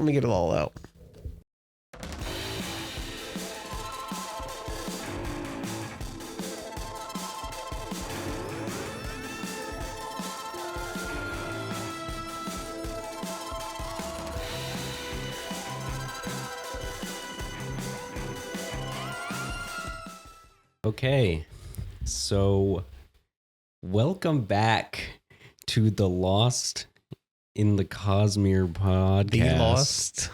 Let me get it all out. Okay, so welcome back to the Lost in the Cosmere podcast. The Lost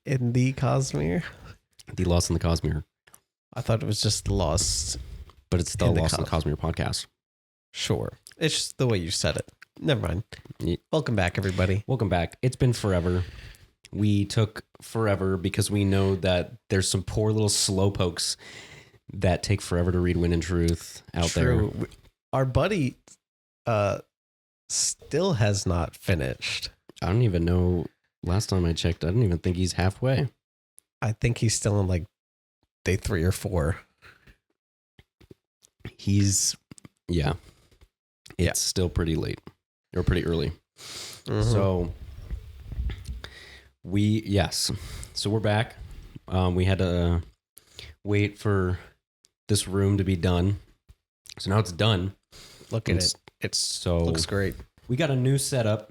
in the Cosmere? The Lost in the Cosmere. I thought it was just Lost. But it's the Lost in the Cosmere podcast. Sure. It's just the way you said it. Never mind. Yeah. Welcome back, everybody. Welcome back. It's been forever. We took forever because we know that there's some poor little slowpokes that take forever to read Wind and Truth out there. Our buddy still has not finished. I don't even know. Last time I checked, I don't even think he's halfway. I think he's still in like day 3 or 4. It's still pretty late or pretty early. Mm-hmm. So we're back. We had to wait for this room to be done. So now it's done. Look at it. Looks great. We got a new setup.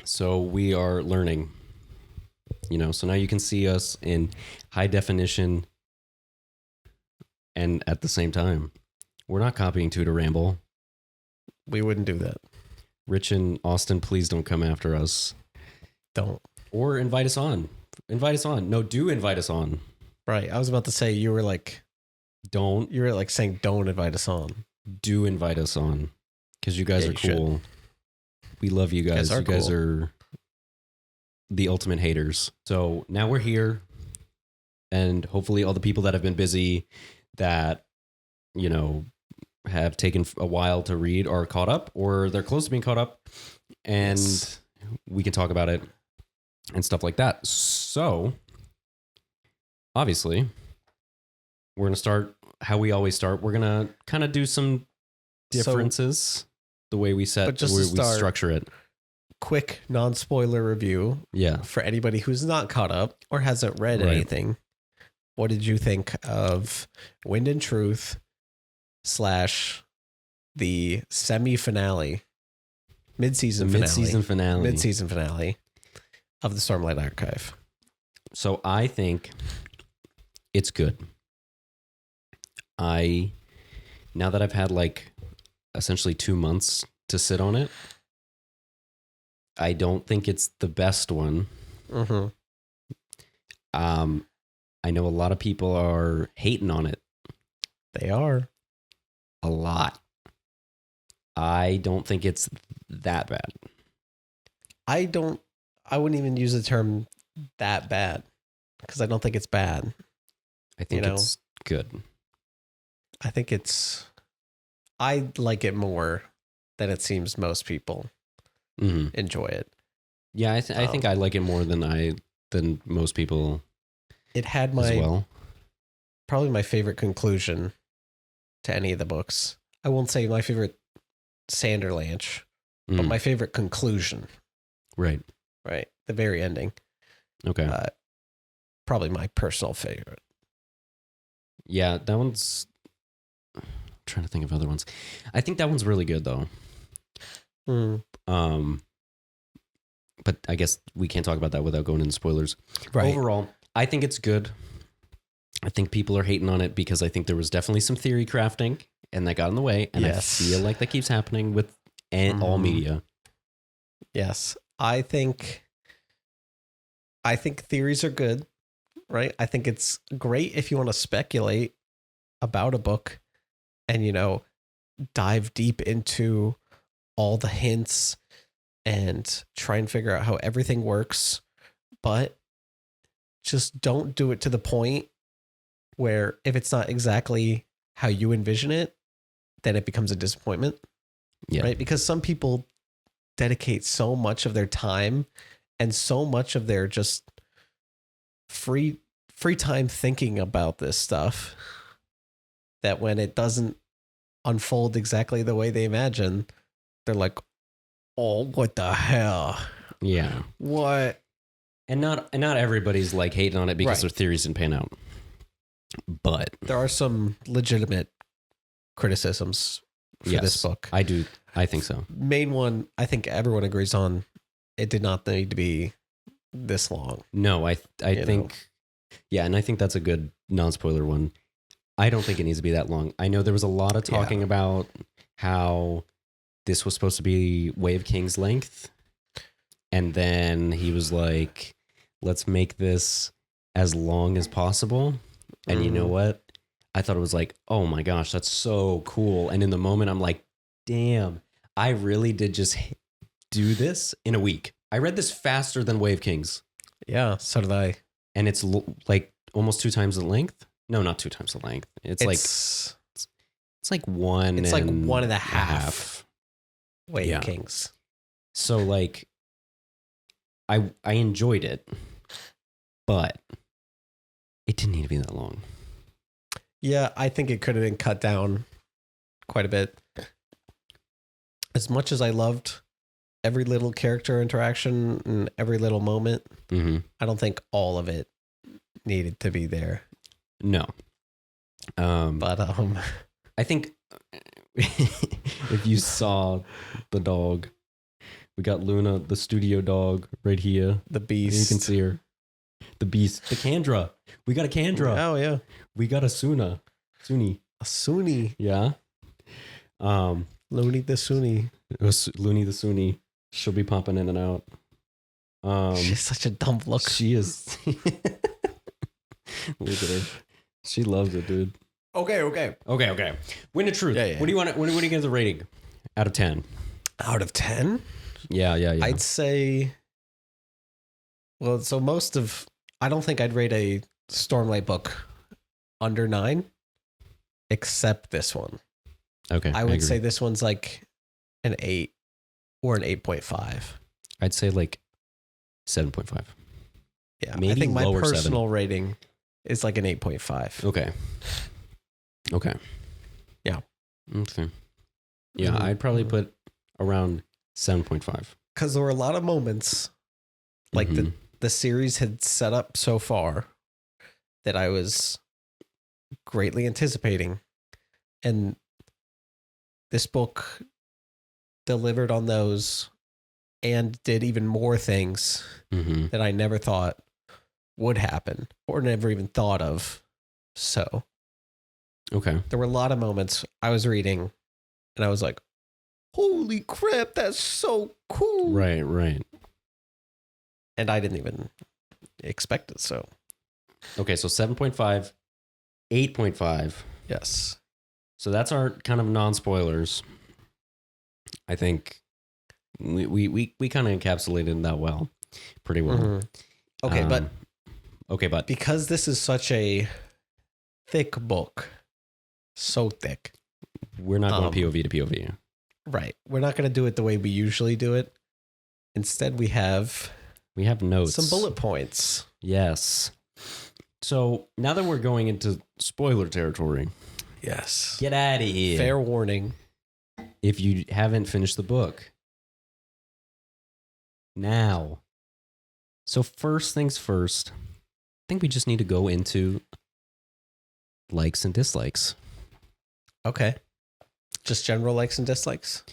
So we are learning. So now you can see us in high definition. And at the same time, we're not copying Two to Ramble. We wouldn't do that. Rich and Austin, please don't come after us. Don't. Or invite us on. Invite us on. No, do invite us on. Right. I was about to say you were like saying don't invite us on. Do invite us on. Because you guys are cool. We love you guys. You guys are the ultimate haters. So now we're here. And hopefully all the people that have been busy that, have taken a while to read are caught up, or they're close to being caught up. And we can talk about it and stuff like that. So obviously we're going to start how we always start. We're going to kind of do some differences the way we structure it. Quick non-spoiler review. Yeah. For anybody who's not caught up or hasn't read anything. What did you think of Wind and Truth / the semi-finale, mid-season finale of the Stormlight Archive? So I think it's good. Now that I've had like essentially 2 months to sit on it, I don't think it's the best one. Mm-hmm. I know a lot of people are hating on it. They are. A lot. I don't think it's that bad. I wouldn't even use the term that bad because I don't think it's bad. I think it's good. I like it more than it seems most people enjoy it. Yeah, I think I like it more than most people. It had probably my favorite conclusion to any of the books. I won't say my favorite Sanderlanche, but my favorite conclusion. Right. The very ending. Okay. Probably my personal favorite. Yeah, that one's... I'm trying to think of other ones. I think that one's really good though. But I guess we can't talk about that without going into spoilers. Right. Overall, I think it's good. I think people are hating on it because I think there was definitely some theory crafting and that got in the way. And I feel like that keeps happening with all media. Yes. I think theories are good, right? I think it's great if you want to speculate about a book and, dive deep into all the hints and try and figure out how everything works. But just don't do it to the point where if it's not exactly how you envision it, then it becomes a disappointment. Yeah. Right? Because some people dedicate so much of their time and so much of their just free time thinking about this stuff that when it doesn't unfold exactly the way they imagine, they're like, oh, what the hell? Yeah. What? And not everybody's like hating on it because their theories didn't pan out. But there are some legitimate criticisms for this book. I think so. Main one, I think everyone agrees on. It did not need to be this long. No, I think, yeah, and I think that's a good non-spoiler one. I don't think it needs to be that long. I know there was a lot of talking about how this was supposed to be Way of Kings length, and then he was like, let's make this as long as possible. And you know what? I thought it was like, oh my gosh, that's so cool. And in the moment, I'm like, damn, I really did just do this in a week. I read this faster than Way of Kings. Yeah, so did I. And it's like almost 2 times the length. No, not 2 times the length. It's like one. It's like 1.5 Way of Kings. So like, I enjoyed it, but it didn't need to be that long. Yeah, I think it could have been cut down quite a bit. As much as I loved every little character interaction and every little moment, I don't think all of it needed to be there. No. But I think if you saw the dog, we got Luna, the studio dog right here. The beast. You can see her. The beast. The Kandra. We got a Kandra. Oh, yeah. We got a Suni. A Suni. Yeah. Looney the Suni. Looney the Suni. She'll be popping in and out. She's such a dumb look. She is. Look at her. She loves it, dude. Okay. Win of truth. Yeah. What do you want? What do you give the rating out of 10? Out of 10? Yeah. I'd say. Well, so I don't think I'd rate a Stormlight book under 9, except this one. Okay. I would say this one's like an 8 or an 8.5. I'd say like 7.5. Yeah. Maybe I think my personal rating is like an 8.5. Okay. Yeah. Okay. Yeah, I'd probably put around 7.5. Because there were a lot of moments like the series had set up so far that I was greatly anticipating. And this book delivered on those and did even more things that I never thought would happen or never even thought of. So, okay. There were a lot of moments I was reading and I was like, holy crap, that's so cool. Right. And I didn't even expect it, so. Okay, so 7.5, 8.5. Yes. So that's our kind of non-spoilers. I think we kind of encapsulated that pretty well. Okay, but because this is such a thick book, so thick. We're not going POV to POV. Right. We're not going to do it the way we usually do it. Instead, we have notes. Some bullet points. Yes. So now that we're going into spoiler territory. Yes. Get out of here. Fair warning. If you haven't finished the book. Now. So first things first, I think we just need to go into likes and dislikes. Okay. Just general likes and dislikes?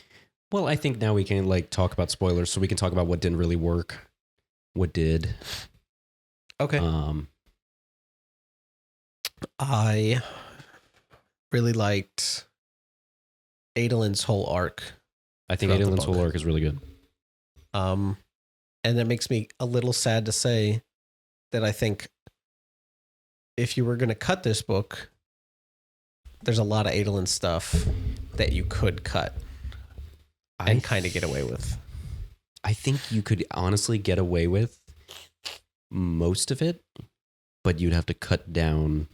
Well, I think now we can talk about spoilers so we can talk about what didn't really work, what did. Okay. I really liked Adolin's whole arc. I think Adolin's whole arc is really good. And it makes me a little sad to say that I think if you were going to cut this book, there's a lot of Adolin stuff that you could cut and kind of get away with. I think you could honestly get away with most of it, but you'd have to cut down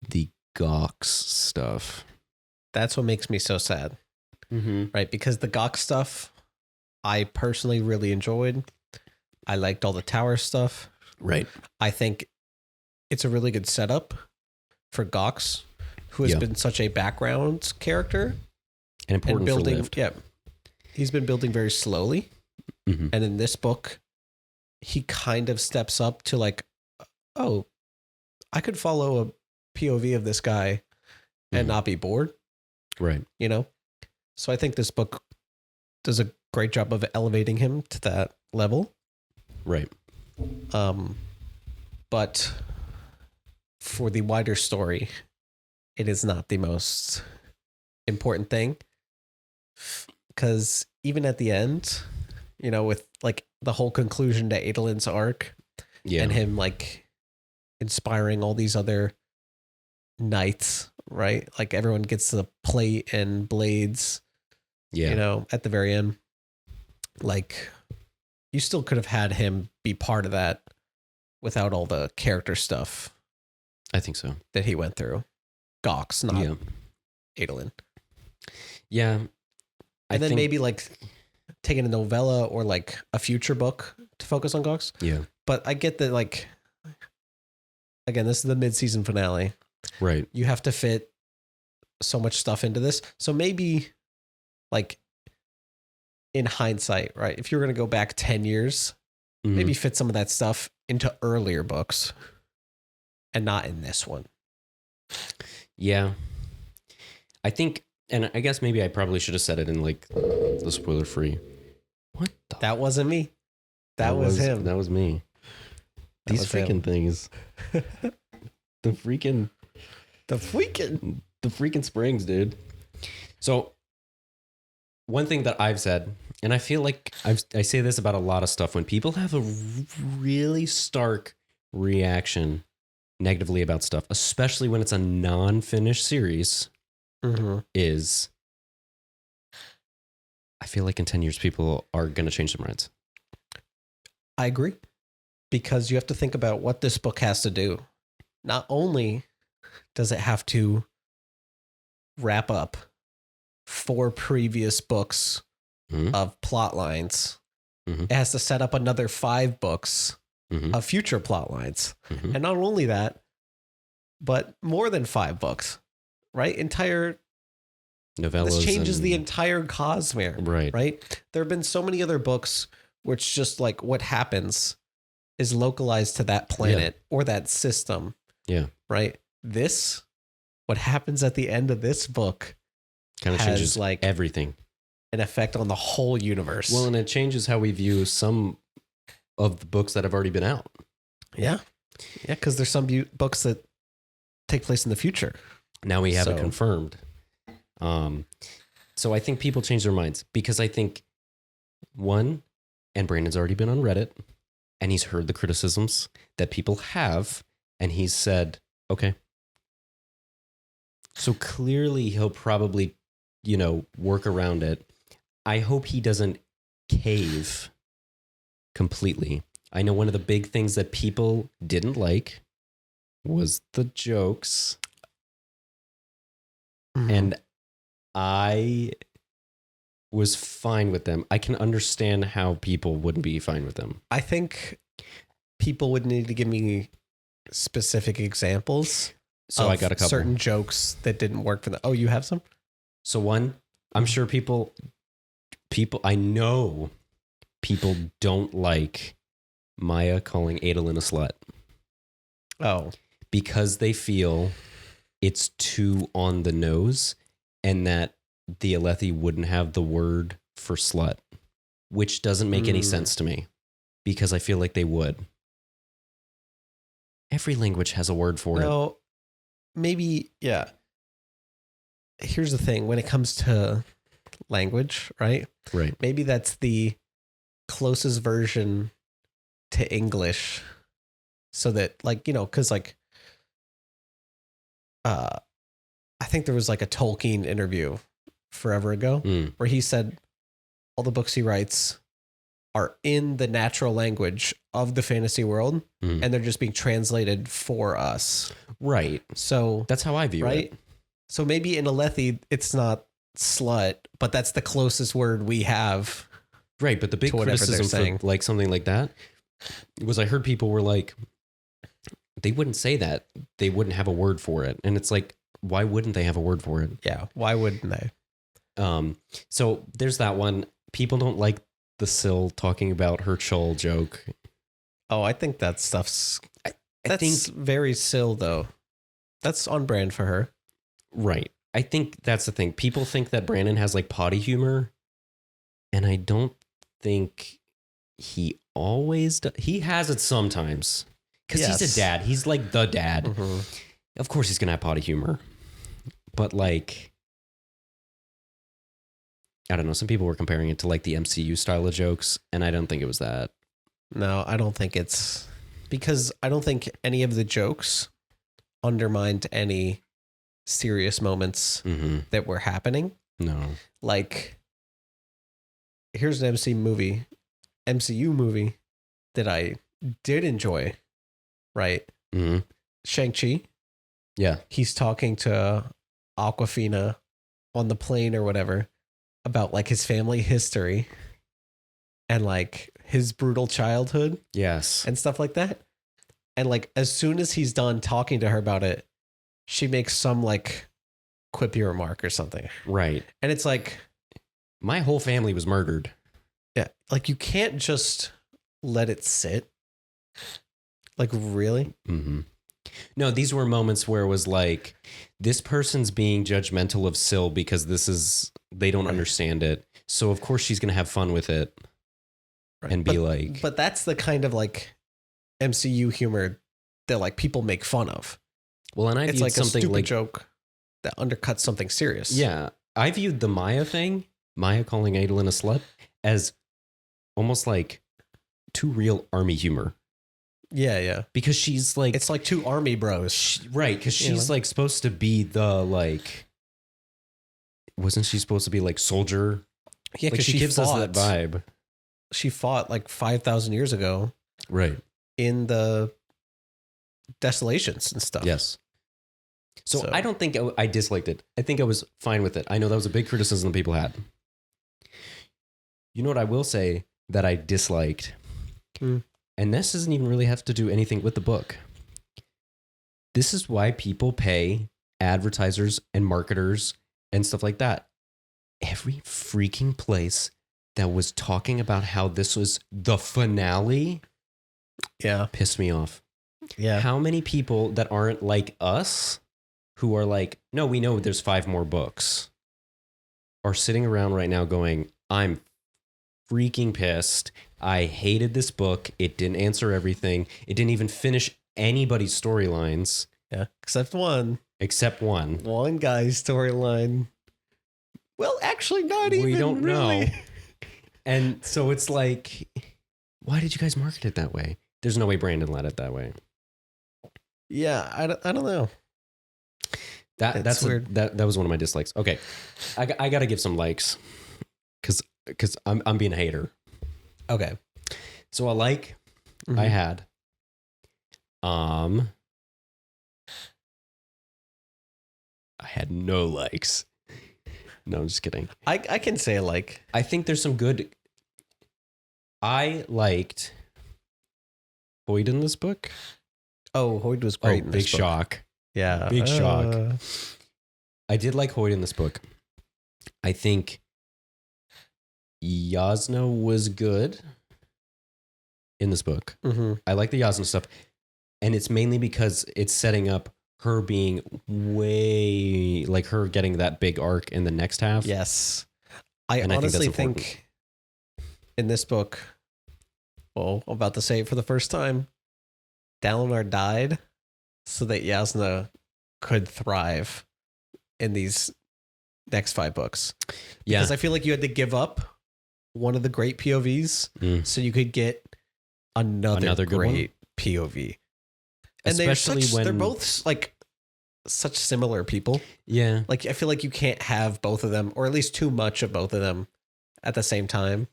the Gox stuff. That's what makes me so sad. Right? Because the Gox stuff, I personally really enjoyed. I liked all the tower stuff. Right. I think it's a really good setup for Gox, who has been such a background character. And important building, for Lift. Yeah. He's been building very slowly. And in this book, he kind of steps up to like, oh, I could follow a POV of this guy and not be bored. Right. You know? So I think this book does a great job of elevating him to that level. Right. But for the wider story, it is not the most important thing. Because even at the end, you know, with like the whole conclusion to Adolin's arc and him like inspiring all these other knights, right? Like everyone gets the plate and blades, you know, at the very end. Like you still could have had him be part of that without all the character stuff. I think so. That he went through. Gox, not Adolin. Yeah. And then maybe like taking a novella or like a future book to focus on Gox. Yeah. But I get that, like, again, this is the mid-season finale. Right. You have to fit so much stuff into this. So maybe like in hindsight, right? If you're going to go back 10 years, maybe fit some of that stuff into earlier books and not in this one. Yeah. I think, and I guess maybe I probably should have said it in like the spoiler free. What? That wasn't me. That was him. That was me. These freaking things. The freaking springs, dude. So one thing that I've said, and I feel like I say this about a lot of stuff, when people have a really stark reaction negatively about stuff, especially when it's a non-finished series, is I feel like in 10 years people are going to change their minds. I agree, because you have to think about what this book has to do. Not only does it have to wrap up 4 previous books of plot lines, it has to set up another 5 books of future plot lines. And not only that, but more than 5 books, right? Entire novellas. This changes the entire Cosmere, right? There have been so many other books which just like what happens is localized to that planet or that system. Yeah. Right? This, what happens at the end of this book kind of changes like everything. An effect on the whole universe. Well, and it changes how we view some of the books that have already been out. Yeah. Yeah, because there's some books that take place in the future. Now we have it confirmed. So I think people change their minds because I think, one, and Brandon's already been on Reddit and he's heard the criticisms that people have, and he's said, okay. So clearly he'll probably, work around it. I hope he doesn't cave completely. I know one of the big things that people didn't like was the jokes. And I was fine with them. I can understand how people wouldn't be fine with them. I think people would need to give me specific examples. So I got a couple. Certain jokes that didn't work for them. Oh, you have some? So one, I'm sure I know people don't like Maya calling Adolin a slut. Oh. Because they feel it's too on the nose and that the Alethi wouldn't have the word for slut, which doesn't make any sense to me because I feel like they would. Every language has a word for it. No, maybe, yeah. Here's the thing. When it comes to language, right? Right. Maybe that's the closest version to English so that, like, because, like, I think there was, like, a Tolkien interview forever ago where he said all the books he writes are in the natural language of the fantasy world and they're just being translated for us. Right. So that's how I view it. So maybe in Alethi, it's not slut, but that's the closest word we have. Right. But the big criticism for like something like that was I heard people were like, they wouldn't say that. They wouldn't have a word for it. And it's like, why wouldn't they have a word for it? Yeah. Why wouldn't they? So there's that one. People don't like the Syl talking about her Chol joke. Oh, I think that stuff's I think very Syl though. That's on brand for her. Right. I think that's the thing. People think that Brandon has like potty humor, and I don't think he always does. He has it sometimes because he's a dad. He's like the dad. Mm-hmm. Of course he's going to have potty humor. But like, I don't know. Some people were comparing it to like the MCU style of jokes, and I don't think it was that. No, I don't think it's because I don't think any of the jokes undermined any serious moments that were happening. No. Like, here's an MCU movie that I did enjoy, right? Mm-hmm. Shang-Chi. Yeah. He's talking to Awkwafina on the plane or whatever about like his family history and like his brutal childhood. Yes. And stuff like that. And like as soon as he's done talking to her about it, she makes some like quippy remark or something. Right. And it's like, my whole family was murdered. Yeah. Like you can't just let it sit. Like really? Mm-hmm. No, these were moments where it was like, this person's being judgmental of Syl because they don't understand it. So of course she's going to have fun with it and be like. But that's the kind of like MCU humor that like people make fun of. Well, and it's like something a stupid joke that undercuts something serious. Yeah. I viewed the Maya thing, Maya calling Adolin a slut, as almost like too real army humor. Yeah, yeah. Because she's like... It's like two army bros. Right, because she's like supposed to be the like... Wasn't she supposed to be like soldier? Yeah, because she gives us that vibe. She fought like 5,000 years ago. Right. In the desolations and stuff. Yes. So I don't think I disliked it. I think I was fine with it. I know that was a big criticism people had. You know what I will say that I disliked? And this doesn't even really have to do anything with the book. This is why people pay advertisers and marketers and stuff like that. Every freaking place that was talking about how this was the finale, pissed me off. Yeah. How many people that aren't like us, who are like, no, we know there's 5 more books, are sitting around right now going, I'm freaking pissed. I hated this book. It didn't answer everything. It didn't even finish anybody's storylines. Yeah. Except one. One guy's storyline. Well, actually, not even. We don't really know. And so it's like, why did you guys market it that way? There's no way Brandon led it that way. Yeah, I don't know. That's weird. That was one of my dislikes. Okay, I got to give some likes because I'm being a hater. Okay, so a like I had I had no likes. No, I'm just kidding. I can say a like. I think there's some good. I liked Hoyd in this book. Oh, Hoyd was great. Big shock. Yeah. Big shock. I did like Hoyd in this book. I think Yasna was good in this book. I like the Yasna stuff. And it's mainly because it's setting up her being way, like her getting that big arc in the next half. Yes. I honestly think in this book, well, I'm about to say it for the first time, Dalinar died so that Yasna could thrive in these next 5 books. Yeah. Because I feel like you had to give up one of the great POVs so you could get another great POV. And especially they're both like such similar people. Yeah. Like I feel like you can't have both of them, or at least too much of both of them at the same time.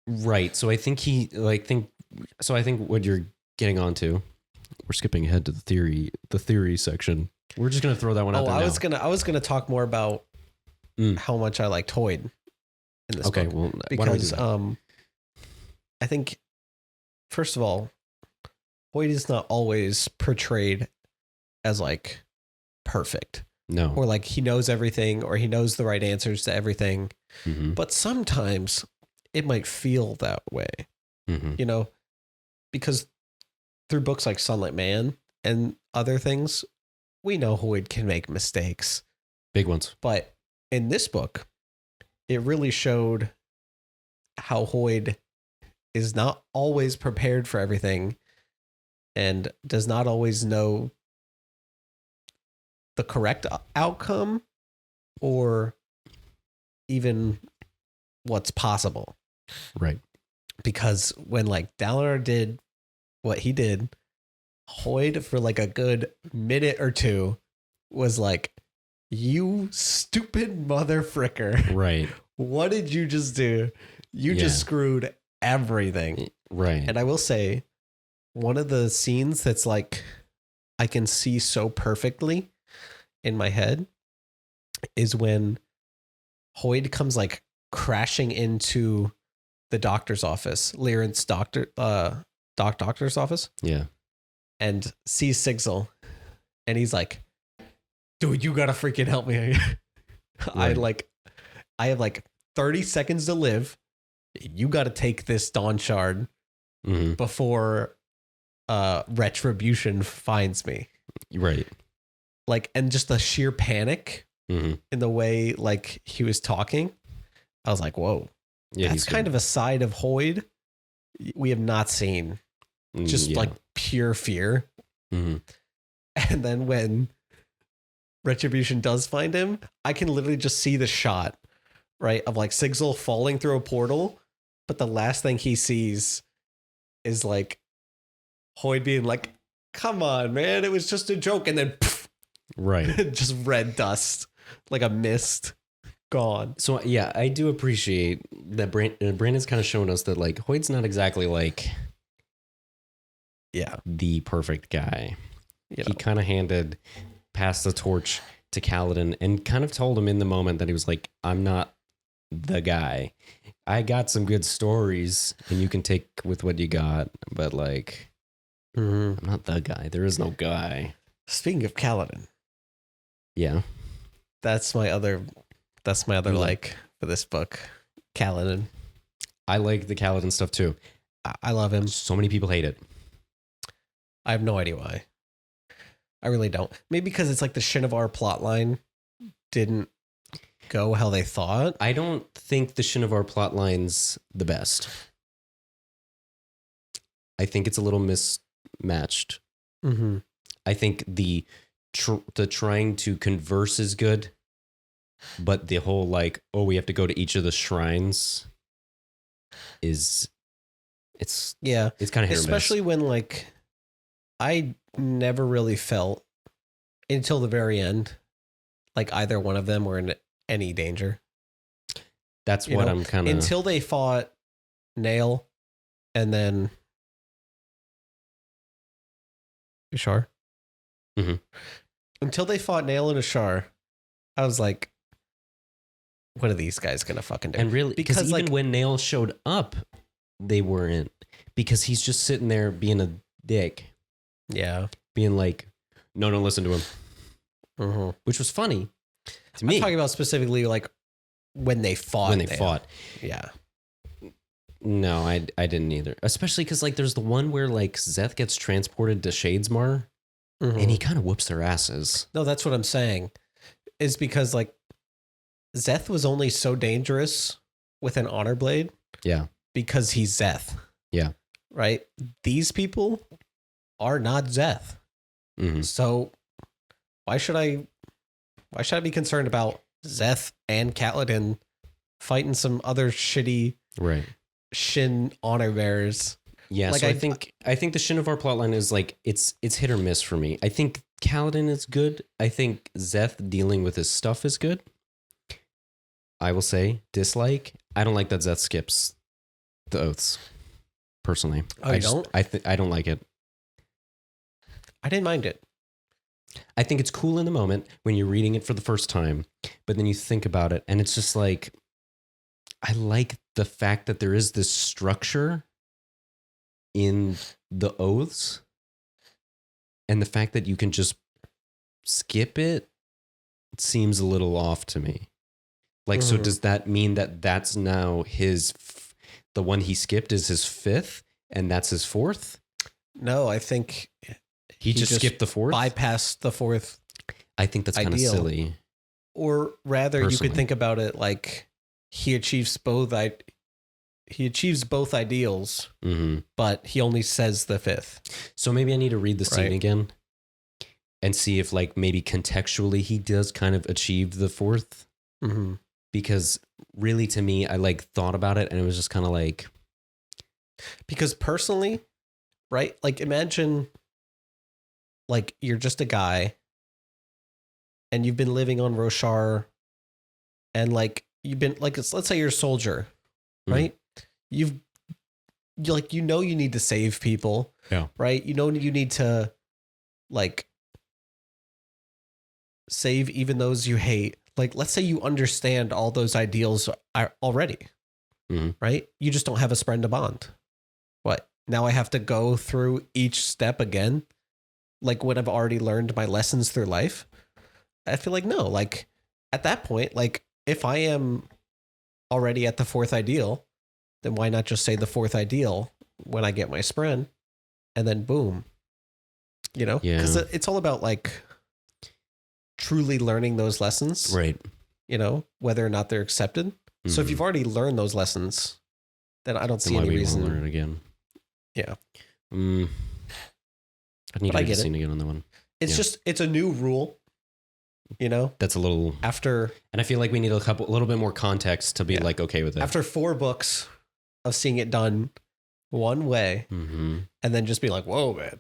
Right. So I think I think what you're getting onto, we're skipping ahead to the theory section. We're just gonna throw that one out there. I was gonna talk more about how much I liked Hoyd in this book. Well, because I think first of all, Hoyd is not always portrayed as like perfect. No. Or like he knows everything or he knows the right answers to everything. But sometimes it might feel that way. you know, because through books like Sunlight Man and other things, we know Hoid can make mistakes. Big ones. But in this book, it really showed how Hoid is not always prepared for everything and does not always know the correct outcome or even what's possible. Right. Because when like Dalinar did what he did, Hoid for like a good minute or two was like, you stupid mother fricker. Right. What did you just do? You just screwed everything. Right. And I will say, one of the scenes that's like, I can see so perfectly in my head is when Hoid comes like crashing into the doctor's office, Lyran's doctor's office. Yeah. And sees Sigil. And he's like, dude, you gotta freaking help me. Right. I have like 30 seconds to live. You gotta take this Dawn Shard before retribution finds me. Right. Like, and just the sheer panic in the way like he was talking, I was like, whoa. Yeah, that's kind of a side of Hoid we have not seen. Just like pure fear. And then when retribution does find him, I can literally just see the shot, right, of like Sigil falling through a portal, but the last thing he sees is like Hoid being like, come on, man, it was just a joke. And then poof, right, just red dust, like a mist, gone. So yeah, I do appreciate that Brandon's kind of shown us that like Hoid's not exactly like the perfect guy. He kind of passed the torch to Kaladin and kind of told him in the moment that he was like, I'm not the guy. I got some good stories and you can take with what you got, but like, I'm not the guy. There is no guy. Speaking of Kaladin. Yeah. That's my other like for this book. Kaladin. I like the Kaladin stuff too. I love him. So many people hate it. I have no idea why. I really don't. Maybe because it's like the Shinovar plotline didn't go how they thought. I don't think the Shinovar plotline's the best. I think it's a little mismatched. I think the trying to converse is good, but the whole like, oh, we have to go to each of the shrines it's kind of hit or miss. Especially when like I never really felt until the very end like either one of them were in any danger. That's what I'm kind of... Until they fought Nail and then... Ashar? Until they fought Nail and Ashar, I was like, what are these guys going to fucking do? And really, because even like, when Nail showed up, they weren't. Because he's just sitting there being a dick. Yeah. Being like, no, don't listen to him. Which was funny to me. I'm talking about specifically like when they fought. When they fought. Yeah. No, I didn't either. Especially because like there's the one where like Szeth gets transported to Shadesmar and he kind of whoops their asses. No, that's what I'm saying. Is because like Szeth was only so dangerous with an honor blade. Yeah. Because he's Szeth. Yeah. Right? These people are not Szeth. So why should I be concerned about Szeth and Kaladin fighting some other shitty Shin honor bearers? Yeah, like so I think the Shinovar plotline is like it's hit or miss for me. I think Kaladin is good. I think Szeth dealing with his stuff is good. I will say dislike. I don't like that Szeth skips the oaths. Personally, I don't like it. I didn't mind it. I think it's cool in the moment when you're reading it for the first time, but then you think about it and it's just like, I like the fact that there is this structure in the oaths and the fact that you can just skip it seems a little off to me. Like, so does that mean that that's now the one he skipped is his fifth, and that's his fourth? No, I think he just skipped the fourth? Bypassed the fourth. I think that's kind of silly. Or rather, Personally. you could think about it like he achieves both ideals, but he only says the fifth. So maybe I need to read the scene again and see if like maybe contextually he does kind of achieve the fourth. Mm-hmm. Because really, to me, I like thought about it and it was just kind of like. Because personally, right? Like imagine like you're just a guy and you've been living on Roshar and like you've been like, let's say you're a soldier, right? You need to save people. Yeah. Right. You need to like save even those you hate. Like, let's say you understand all those ideals are already, right? You just don't have a friend to bond. What? Now I have to go through each step again? Like when I've already learned my lessons through life? I feel like no, like at that point, like if I am already at the fourth ideal, then why not just say the fourth ideal when I get my spren and then boom, Yeah. Because it's all about like truly learning those lessons, right? Whether or not they're accepted. So if you've already learned those lessons, then I don't see any reason to learn it again. Yeah. I need to read the scene again on that one. It's just, it's a new rule, That's a little after, and I feel like we need a little bit more context to be like okay with it. After 4 books of seeing it done one way, and then just be like, whoa, man,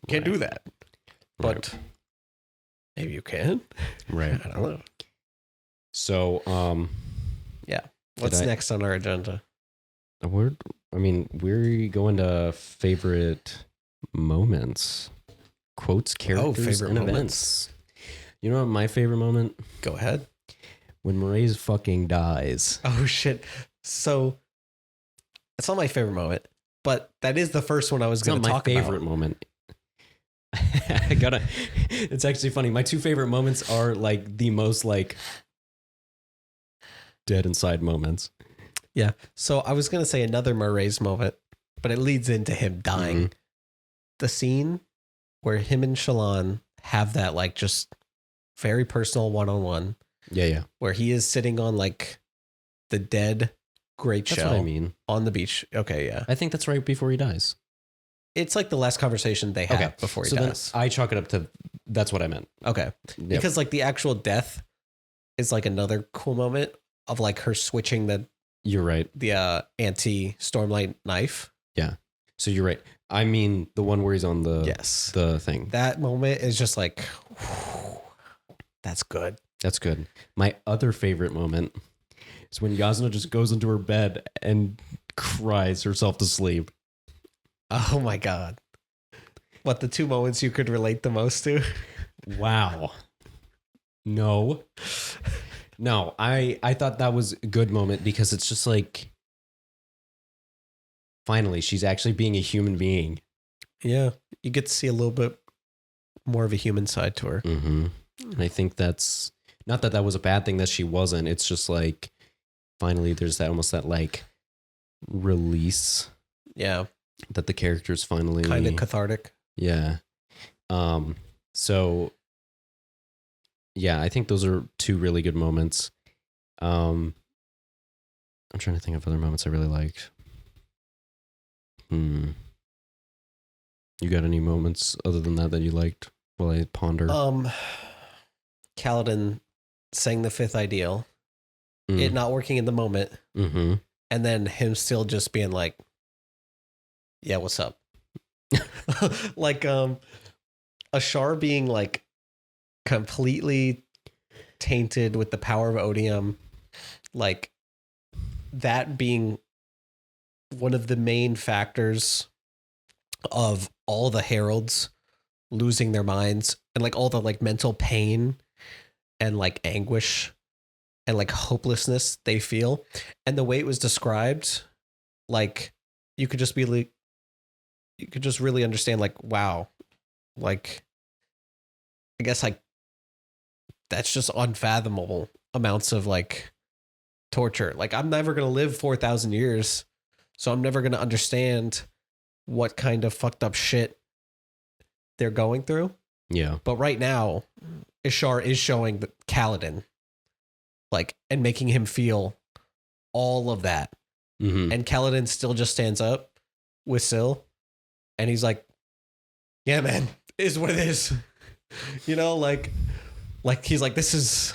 can't do that. But maybe you can. Right. I don't know. So, yeah. What's next on our agenda? We're going to favorite moments, quotes, characters, and events. You know what my favorite moment? Go ahead. When Mraize fucking dies. Oh shit! So it's not my favorite moment, but that is the first one I was going to talk about. My favorite moment. It's actually funny. My 2 favorite moments are like the most like dead inside moments. Yeah. So I was going to say another Mraize moment, but it leads into him dying. The scene where him and Shallan have that like just very personal one-on-one. Yeah. Where he is sitting on like the dead great shell. That's what I mean. On the beach. Okay, yeah. I think that's right before he dies. It's like the last conversation they have before he dies. Then I chalk it up to that's what I meant. Okay. Yep. Because like the actual death is like another cool moment of like her switching the You're right. The anti-Stormlight knife. Yeah. So you're right. I mean the one where he's on the the thing. That moment is just like whew, that's good. That's good. My other favorite moment is when Yasna just goes into her bed and cries herself to sleep. Oh my God. What, the 2 moments you could relate the most to? Wow. No, I thought that was a good moment because it's just like, finally, she's actually being a human being. Yeah. You get to see a little bit more of a human side to her. And I think that's, not that was a bad thing that she wasn't. It's just like, finally, there's that almost that like release. Yeah. That the character's finally kind of cathartic. Yeah. So yeah, I think those are 2 really good moments. I'm trying to think of other moments I really liked. You got any moments other than that you liked while I ponder? Kaladin saying the 5th ideal, it not working in the moment, and then him still just being like, yeah, what's up? Like Ashar being like completely tainted with the power of odium, like that being one of the main factors of all the heralds losing their minds and like all the like mental pain and like anguish and like hopelessness they feel, and the way it was described, like you could just really understand, like, wow, like, I guess, like, that's just unfathomable amounts of, like, torture. Like, I'm never going to live 4,000 years, so I'm never going to understand what kind of fucked up shit they're going through. Yeah. But right now, Ishar is showing Kaladin, like, and making him feel all of that. Mm-hmm. And Kaladin still just stands up with Syl, and he's like, yeah, man, it is what it is. You know, like he's like, this is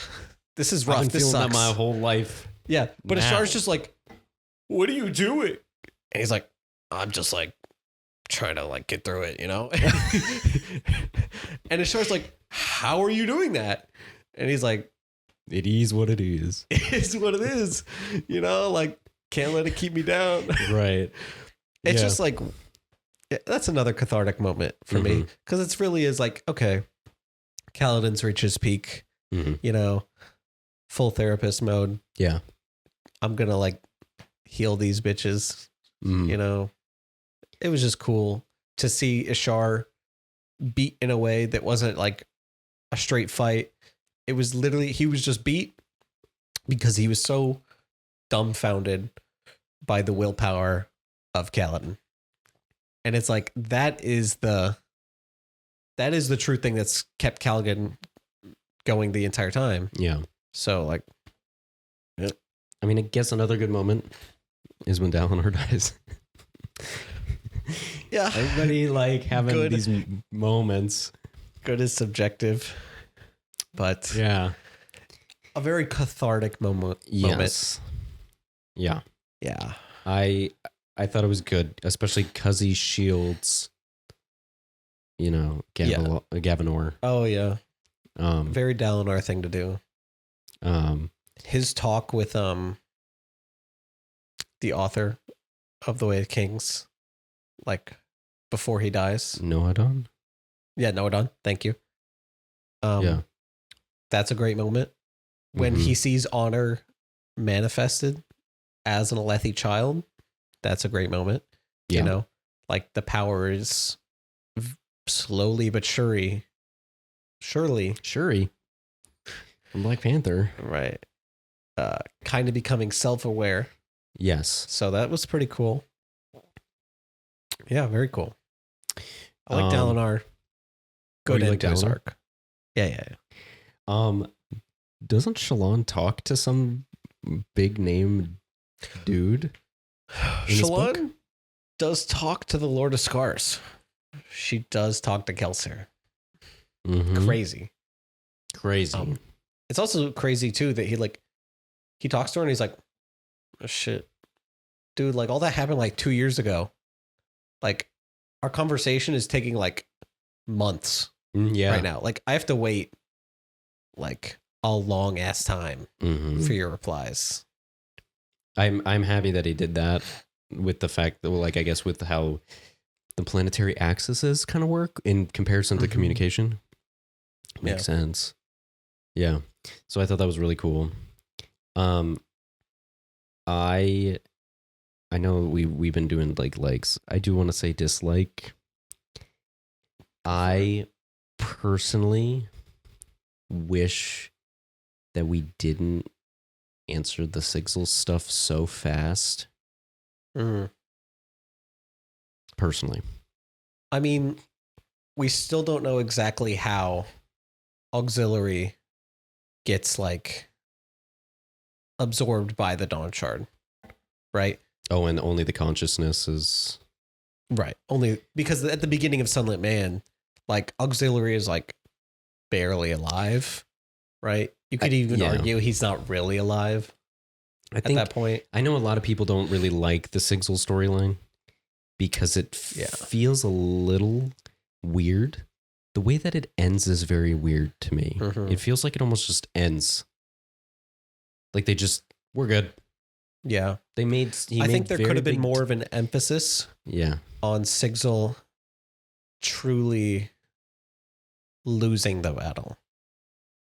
rough. I've been this feeling sucks. that my whole life. Yeah. But now. Ishar's just like, what are you doing? And he's like, I'm just like trying to like get through it, you know? And Ishar's like, how are you doing that? And he's like, it is what it is. It is what it is. You know, like, can't let it keep me down. Right. It's just like, that's another cathartic moment for me. Because it's really is like, okay, Kaladin's reached his peak, you know, full therapist mode. Yeah. I'm going to like heal these bitches, you know. It was just cool to see Ishar beat in a way that wasn't like a straight fight. It was literally, he was just beat because he was so dumbfounded by the willpower of Kaladin. And it's like, that is the true thing that's kept Kaladin going the entire time. Yeah. So like, yeah. I mean, I guess another good moment is when Dalinar dies. Yeah. Everybody like having these moments. Good is subjective, but yeah, a very cathartic moment. Yes. Yeah. Yeah. I thought it was good, especially because he shields, you know, Gavinor. Oh yeah. Very Dalinar thing to do. His talk with the author of The Way of Kings, like before he dies. Noadon? Yeah, Noadon. Thank you. Yeah. That's a great moment. When he sees honor manifested as an Alethi child, that's a great moment. Yeah. You know, like the power is slowly but surely from Black Panther, right? Kind of becoming self-aware. Yes. So that was pretty cool. Yeah, very cool. I like Dalinar. Good end to his arc. Yeah. Doesn't Shallan talk to some big name dude? Shallan does talk to the Lord of Scars. She does talk to Kelsier. Crazy. It's also crazy too that he talks to her and he's like, oh, shit, dude, like all that happened like 2 years ago. Like our conversation is taking like months right now. Like I have to wait like a long ass time for your replies. I'm happy that he did that with the fact that, like, I guess with how the planetary axes kind of work in comparison to communication. Makes sense. Yeah. So I thought that was really cool. I know we've been doing like likes. I do want to say dislike. I personally wish that we didn't answer the Sigil stuff so fast. Personally. I mean, we still don't know exactly how auxiliary gets like absorbed by the Dawn Shard, right? Oh, and only the consciousness is right. Only because at the beginning of Sunlit Man, like auxiliary is like barely alive, right? You could even argue he's not really alive at that point. I know a lot of people don't really like the Sigil storyline because it feels a little weird. The way that it ends is very weird to me. It feels like it almost just ends. Like we're good. Yeah. I think there could have been more of an emphasis on Sigil truly losing the battle.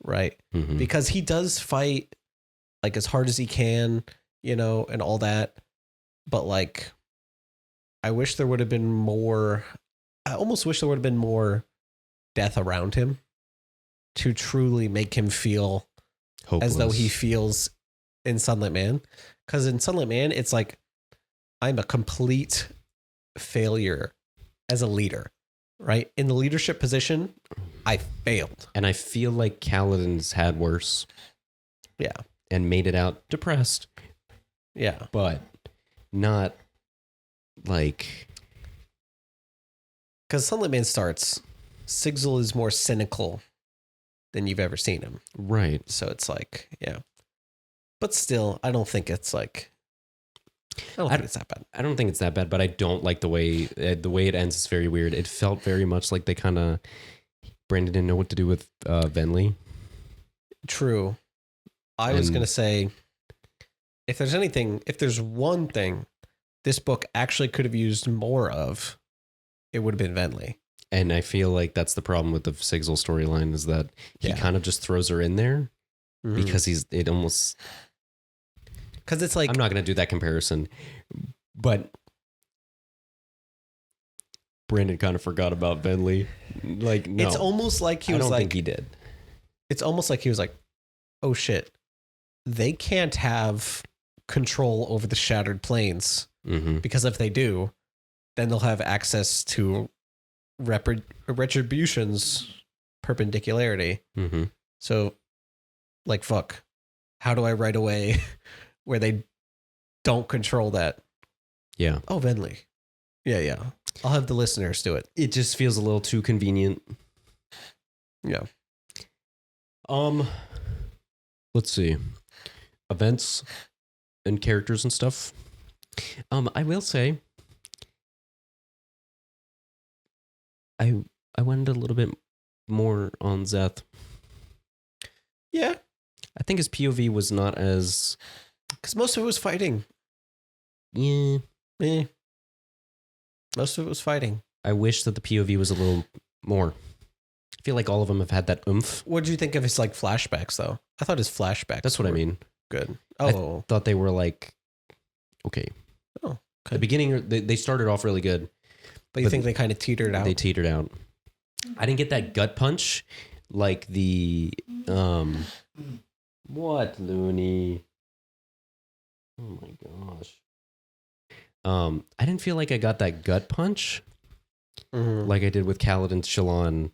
Right? Because he does fight like as hard as he can, you know, and all that. But like, I wish there would have been more. I almost wish there would have been more death around him to truly make him feel hopeless. As though he feels in Sunlit Man. Because in Sunlit Man, it's like, I'm a complete failure as a leader, right? In the leadership position, I failed. And I feel like Kaladin's had worse. Yeah. And made it out depressed. Yeah. But not like... Because Sunlit Man starts, Sigil is more cynical than you've ever seen him. Right. So it's like, yeah. But still, I don't think it's like... I don't think it's that bad. I don't think it's that bad, but I don't like the way it ends. Is very weird. It felt very much like they kind of... Brandon didn't know what to do with Venli. True. I was going to say, if there's one thing this book actually could have used more of, it would have been Venli. And I feel like that's the problem with the Sigil storyline, is that he kind of just throws her in there because because it's like, I'm not going to do that comparison, but Brandon kind of forgot about Venli. Like, no, it's almost like he was like, I don't think he did. It's almost like he was like, oh shit, they can't have control over the Shattered Plains because if they do, then they'll have access to Retribution's perpendicularity. So, like, fuck, how do I write a way where they don't control that? Yeah. Oh, Venli. Yeah. I'll have the listeners do it. It just feels a little too convenient. Yeah. Let's see. Events and characters and stuff. I will say I went a little bit more on Zeth. Yeah. I think his POV was not as... Because most of it was fighting. Yeah. Most of it was fighting. I wish that the POV was a little more. I feel like all of them have had that oomph. What did you think of his like flashbacks though? I thought his flashbacks. That's what I mean. Good. Oh, I thought they were like, okay. Oh, okay. The beginning, they started off really good. But you think they kind of teetered out? They teetered out. I didn't get that gut punch like the what, Looney? Oh my gosh. I didn't feel like I got that gut punch like I did with Kaladin, Shallan,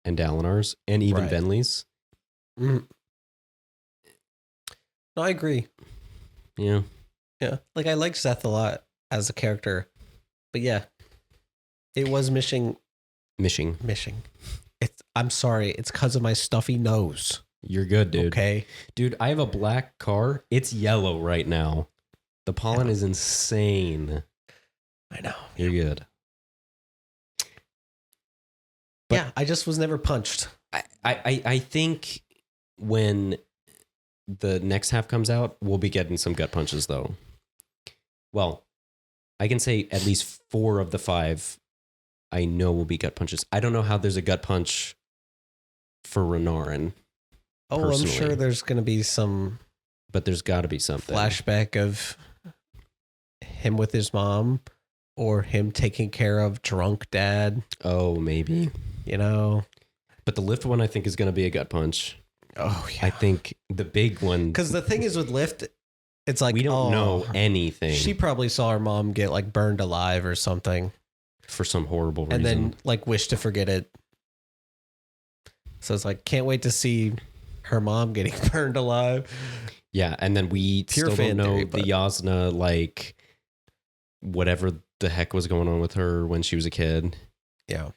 and Dalinar's, and even Venli's. No, I agree. Yeah. Like I liked Zeth a lot as a character, but yeah, it was missing. I'm sorry. It's because of my stuffy nose. You're good, dude. Okay. Dude, I have a black car. It's yellow right now. The pollen is insane. I know. You're good. But yeah, I just was never punched. I think when the next half comes out, we'll be getting some gut punches, though. Well, I can say at least 4 of the 5 I know will be gut punches. I don't know how there's a gut punch for Renarin. Oh, personally. I'm sure there's going to be some... But there's got to be something. Flashback of him with his mom or him taking care of drunk dad. Oh, maybe. You know? But the Lift one, I think, is going to be a gut punch. Oh, yeah. I think the big one... Because the thing is with Lift, it's like... We don't know anything. She probably saw her mom get, like, burned alive or something. For some horrible reason. And then, like, wish to forget it. So it's like, can't wait to see her mom getting burned alive. Yeah, and then we still don't know the Yasna, like, whatever the heck was going on with her when she was a kid. Yeah.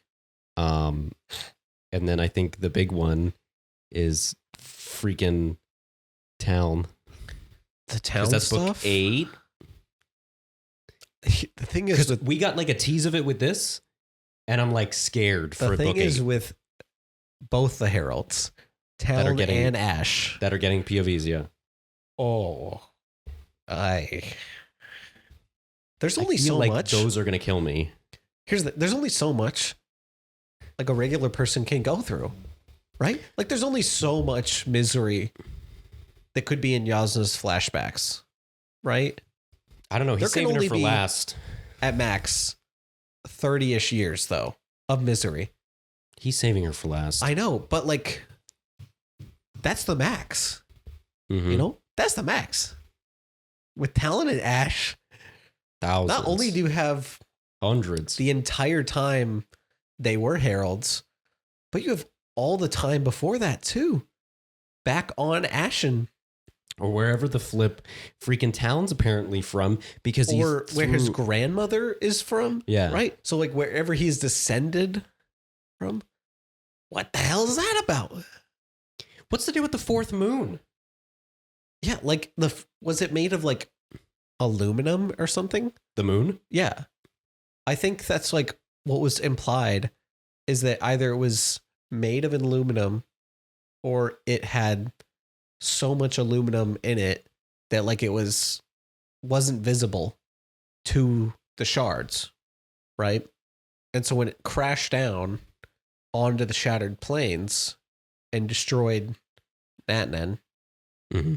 And then I think the big one is freaking Town. The Town that's stuff? Book 8. The thing is, we got like a tease of it with this, and I'm like scared for book 8. The thing is with both the Heralds, Town and Ash, that are getting POVs. Yeah. Oh, there's only so much. Those are gonna kill me. There's only so much like a regular person can go through, right? Like there's only so much misery that could be in Yasna's flashbacks, right? I don't know. He's saving her for last. At max, 30-ish years though of misery. He's saving her for last. I know, but like that's the max. You know, That's the max. With Talon and Ash, thousands. Not only do you have hundreds the entire time they were heralds, but you have all the time before that too. Back on Ashen. Or wherever the flip freaking Talon's apparently from, because or where his grandmother is from. Yeah. Right? So like wherever he's descended from. What the hell is that about? What's to do with the fourth moon? Yeah, like was it made of like aluminum or something? The moon? Yeah. I think that's like what was implied is that either it was made of aluminum or it had so much aluminum in it that like it wasn't visible to the shards, right? And so when it crashed down onto the shattered plains and destroyed Natanan, mm-hmm.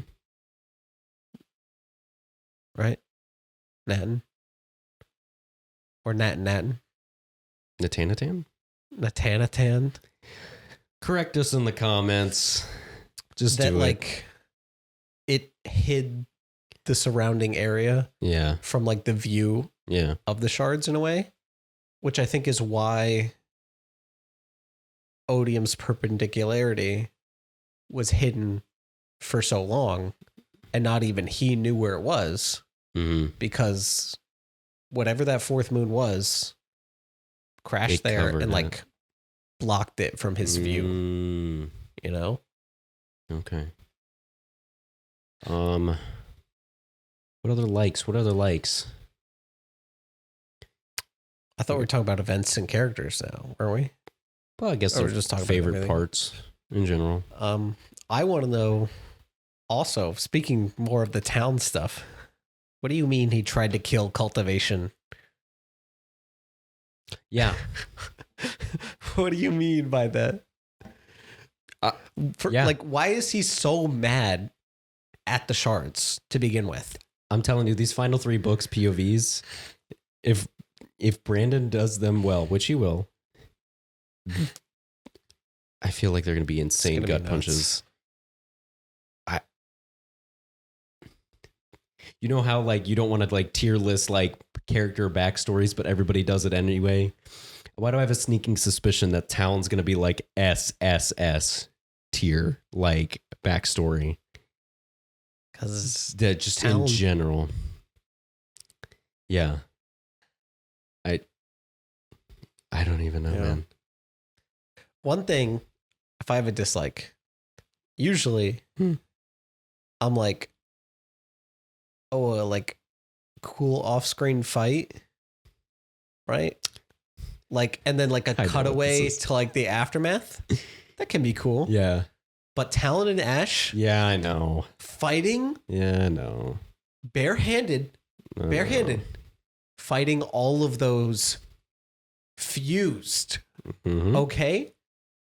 right? Natan. Or Natan. Natanatan. Correct us in the comments. Just that do it. Like it hid the surrounding area from like the view of the shards in a way, which I think is why Odium's perpendicularity was hidden for so long and not even he knew where it was, because whatever that fourth moon was crashed there and like blocked it from his view, you know? Okay. What other likes? I thought we were talking about events and characters now, weren't we? Well, I guess we're just talking favorite about parts in general. I want to know also, speaking more of the town stuff, what do you mean he tried to kill cultivation? Yeah. What do you mean by that? Like, why is he so mad at the shards to begin with? I'm telling you, these final 3 books, POVs, if Brandon does them well, which he will, I feel like they're going to be insane gut punches. You know how like you don't want to like tier list like character backstories, but everybody does it anyway? Why do I have a sneaking suspicion that Talon's going to be like SSS tier like backstory? Because just Talon, in general. Yeah. I don't even know, man. One thing, if I have a dislike, usually I'm like, like cool off-screen fight, right? Like, and then like a cutaway to like the aftermath. That can be cool. Yeah. But Talon and Ash. Yeah, I know. Fighting. Yeah, I know. Barehanded. Fighting all of those fused. Mm-hmm. Okay?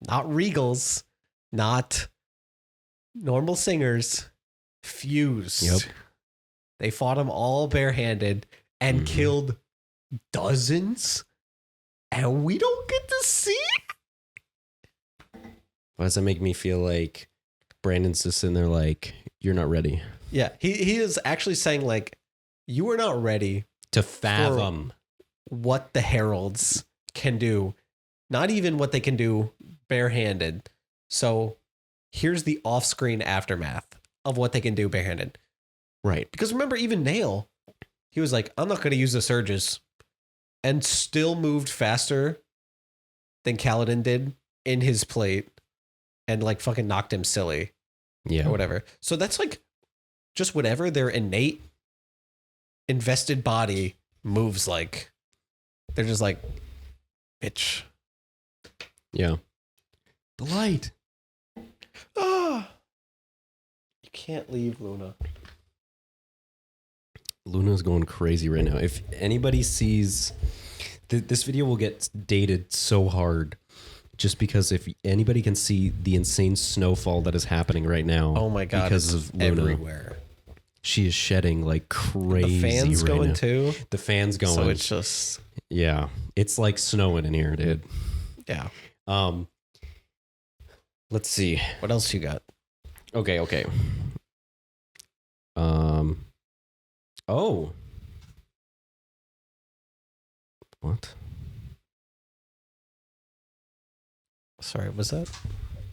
Not regals. Not normal singers. Fused. Yep. They fought them all barehanded and killed dozens. And we don't get to see it? Why does that make me feel like Brandon's just in there like, you're not ready? Yeah, he is actually saying like, you are not ready to fathom what the heralds can do. Not even what they can do barehanded. So here's the off-screen aftermath of what they can do barehanded. Right. Because remember, even Nail, he was like, I'm not going to use the surges, and still moved faster than Kaladin did in his plate and like fucking knocked him silly. Yeah. Or whatever. So that's like just whatever their innate invested body moves like. They're just like, bitch. Yeah. The light. Ah. You can't leave Luna. Luna's going crazy right now. If anybody sees this video will get dated so hard just because if anybody can see the insane snowfall that is happening right now. Oh my God. Because of Luna. Everywhere. She is shedding like crazy. The fan's right going now. too. The fan's going. So it's just. Yeah. It's like snowing in here, dude. Yeah. Let's see. What else you got? Okay. Oh. What? Sorry, was that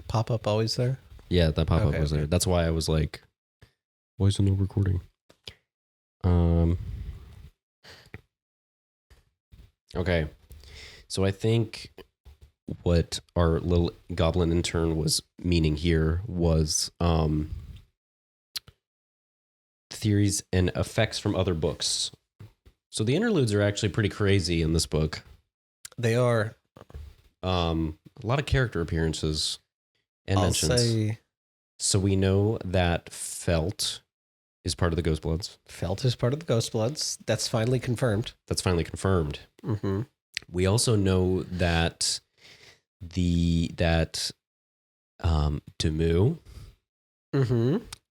pop-up always there? Yeah, that pop-up was there. That's why I was like, why is there no recording? Okay. So I think what our little goblin intern was meaning here was theories and effects from other books. So the interludes are actually pretty crazy in this book. They are. A lot of character appearances and mentions. So we know that Felt is part of the Ghostbloods. Felt is part of the Ghostbloods. That's finally confirmed. Mm-hmm. We also know that Demu,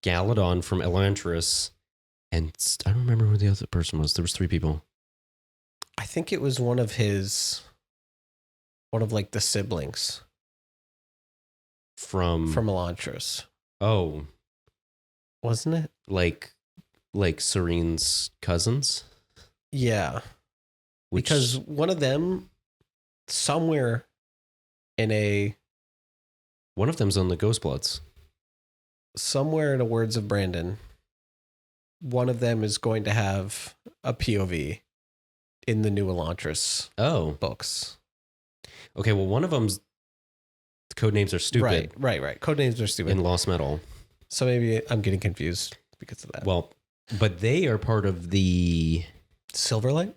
Galadon from Elantris, and I don't remember who the other person was. There was 3 people. I think it was one of like the siblings from Elantris. Oh, wasn't it? Like Serene's cousins? Yeah. Because one of them somewhere one of them's on the Ghostbloods. Somewhere in the words of Brandon, one of them is going to have a POV in the new Elantris books. Okay, well, one of them's code names are stupid. Right. Code names are stupid. In Lost Metal. So maybe I'm getting confused because of that. Well, but they are part of the Silverlight,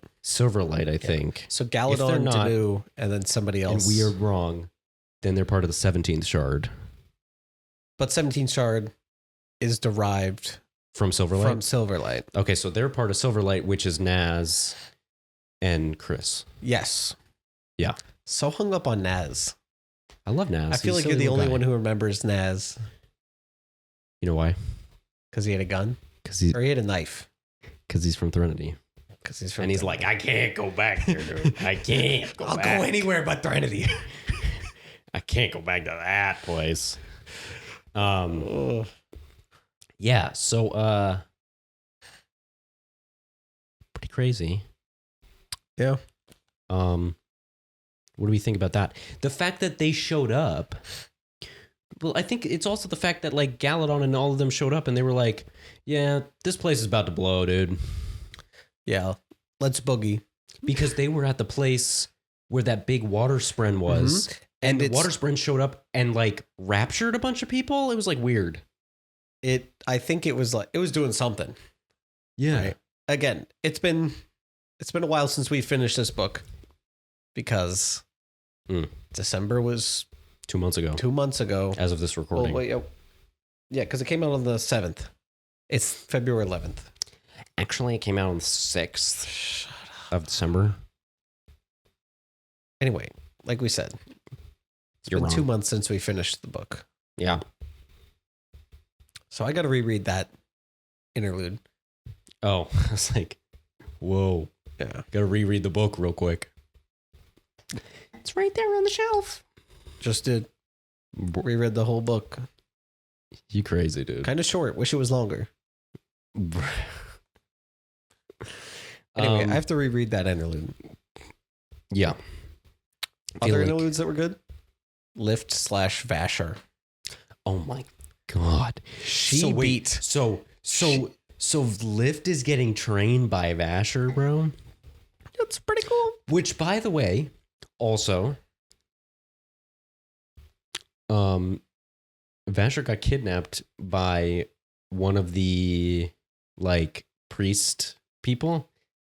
I think. So Galadon, Demu, and then somebody else. And we are wrong. Then they're part of the 17th Shard. But 17th Shard is derived from Silverlight. Okay, so they're part of Silverlight, which is Naz and Chris. Yes. Yeah. So hung up on Naz. I love Naz. I feel like you're the only one who remembers Naz. You know why? Because he had a gun? Or he had a knife? Because he's from Threnody. And he's like, I can't go back there, dude. I can't go back. I'll go anywhere but Threnody. I can't go back to that place. Yeah, so pretty crazy. Yeah. What do we think about that? The fact that they showed up. Well, I think it's also the fact that like Galadon and all of them showed up and they were like, yeah, this place is about to blow, dude. Yeah, let's boogie. Because they were at the place where that big water spren was. Mm-hmm. And the water spren showed up and like raptured a bunch of people. It was like weird. I think it was doing something. Yeah. Right? Again, it's been a while since we finished this book because December was 2 months ago. 2 months ago. As of this recording. Oh, wait, yeah, because it came out on the 7th. It's February 11th. Actually, it came out on the 6th of December. Anyway, like we said, it's been 2 months since we finished the book. Yeah. So I got to reread that interlude. Oh, I was like, whoa. Yeah. Got to reread the book real quick. It's right there on the shelf. Just did. Reread the whole book. You crazy, dude. Kind of short. Wish it was longer. Anyway, I have to reread that interlude. Yeah. Other interludes that were good? Lift/Vasher. Oh my God. So Lift is getting trained by Vasher, bro. That's pretty cool. Which, by the way, also, Vasher got kidnapped by one of the like priest people.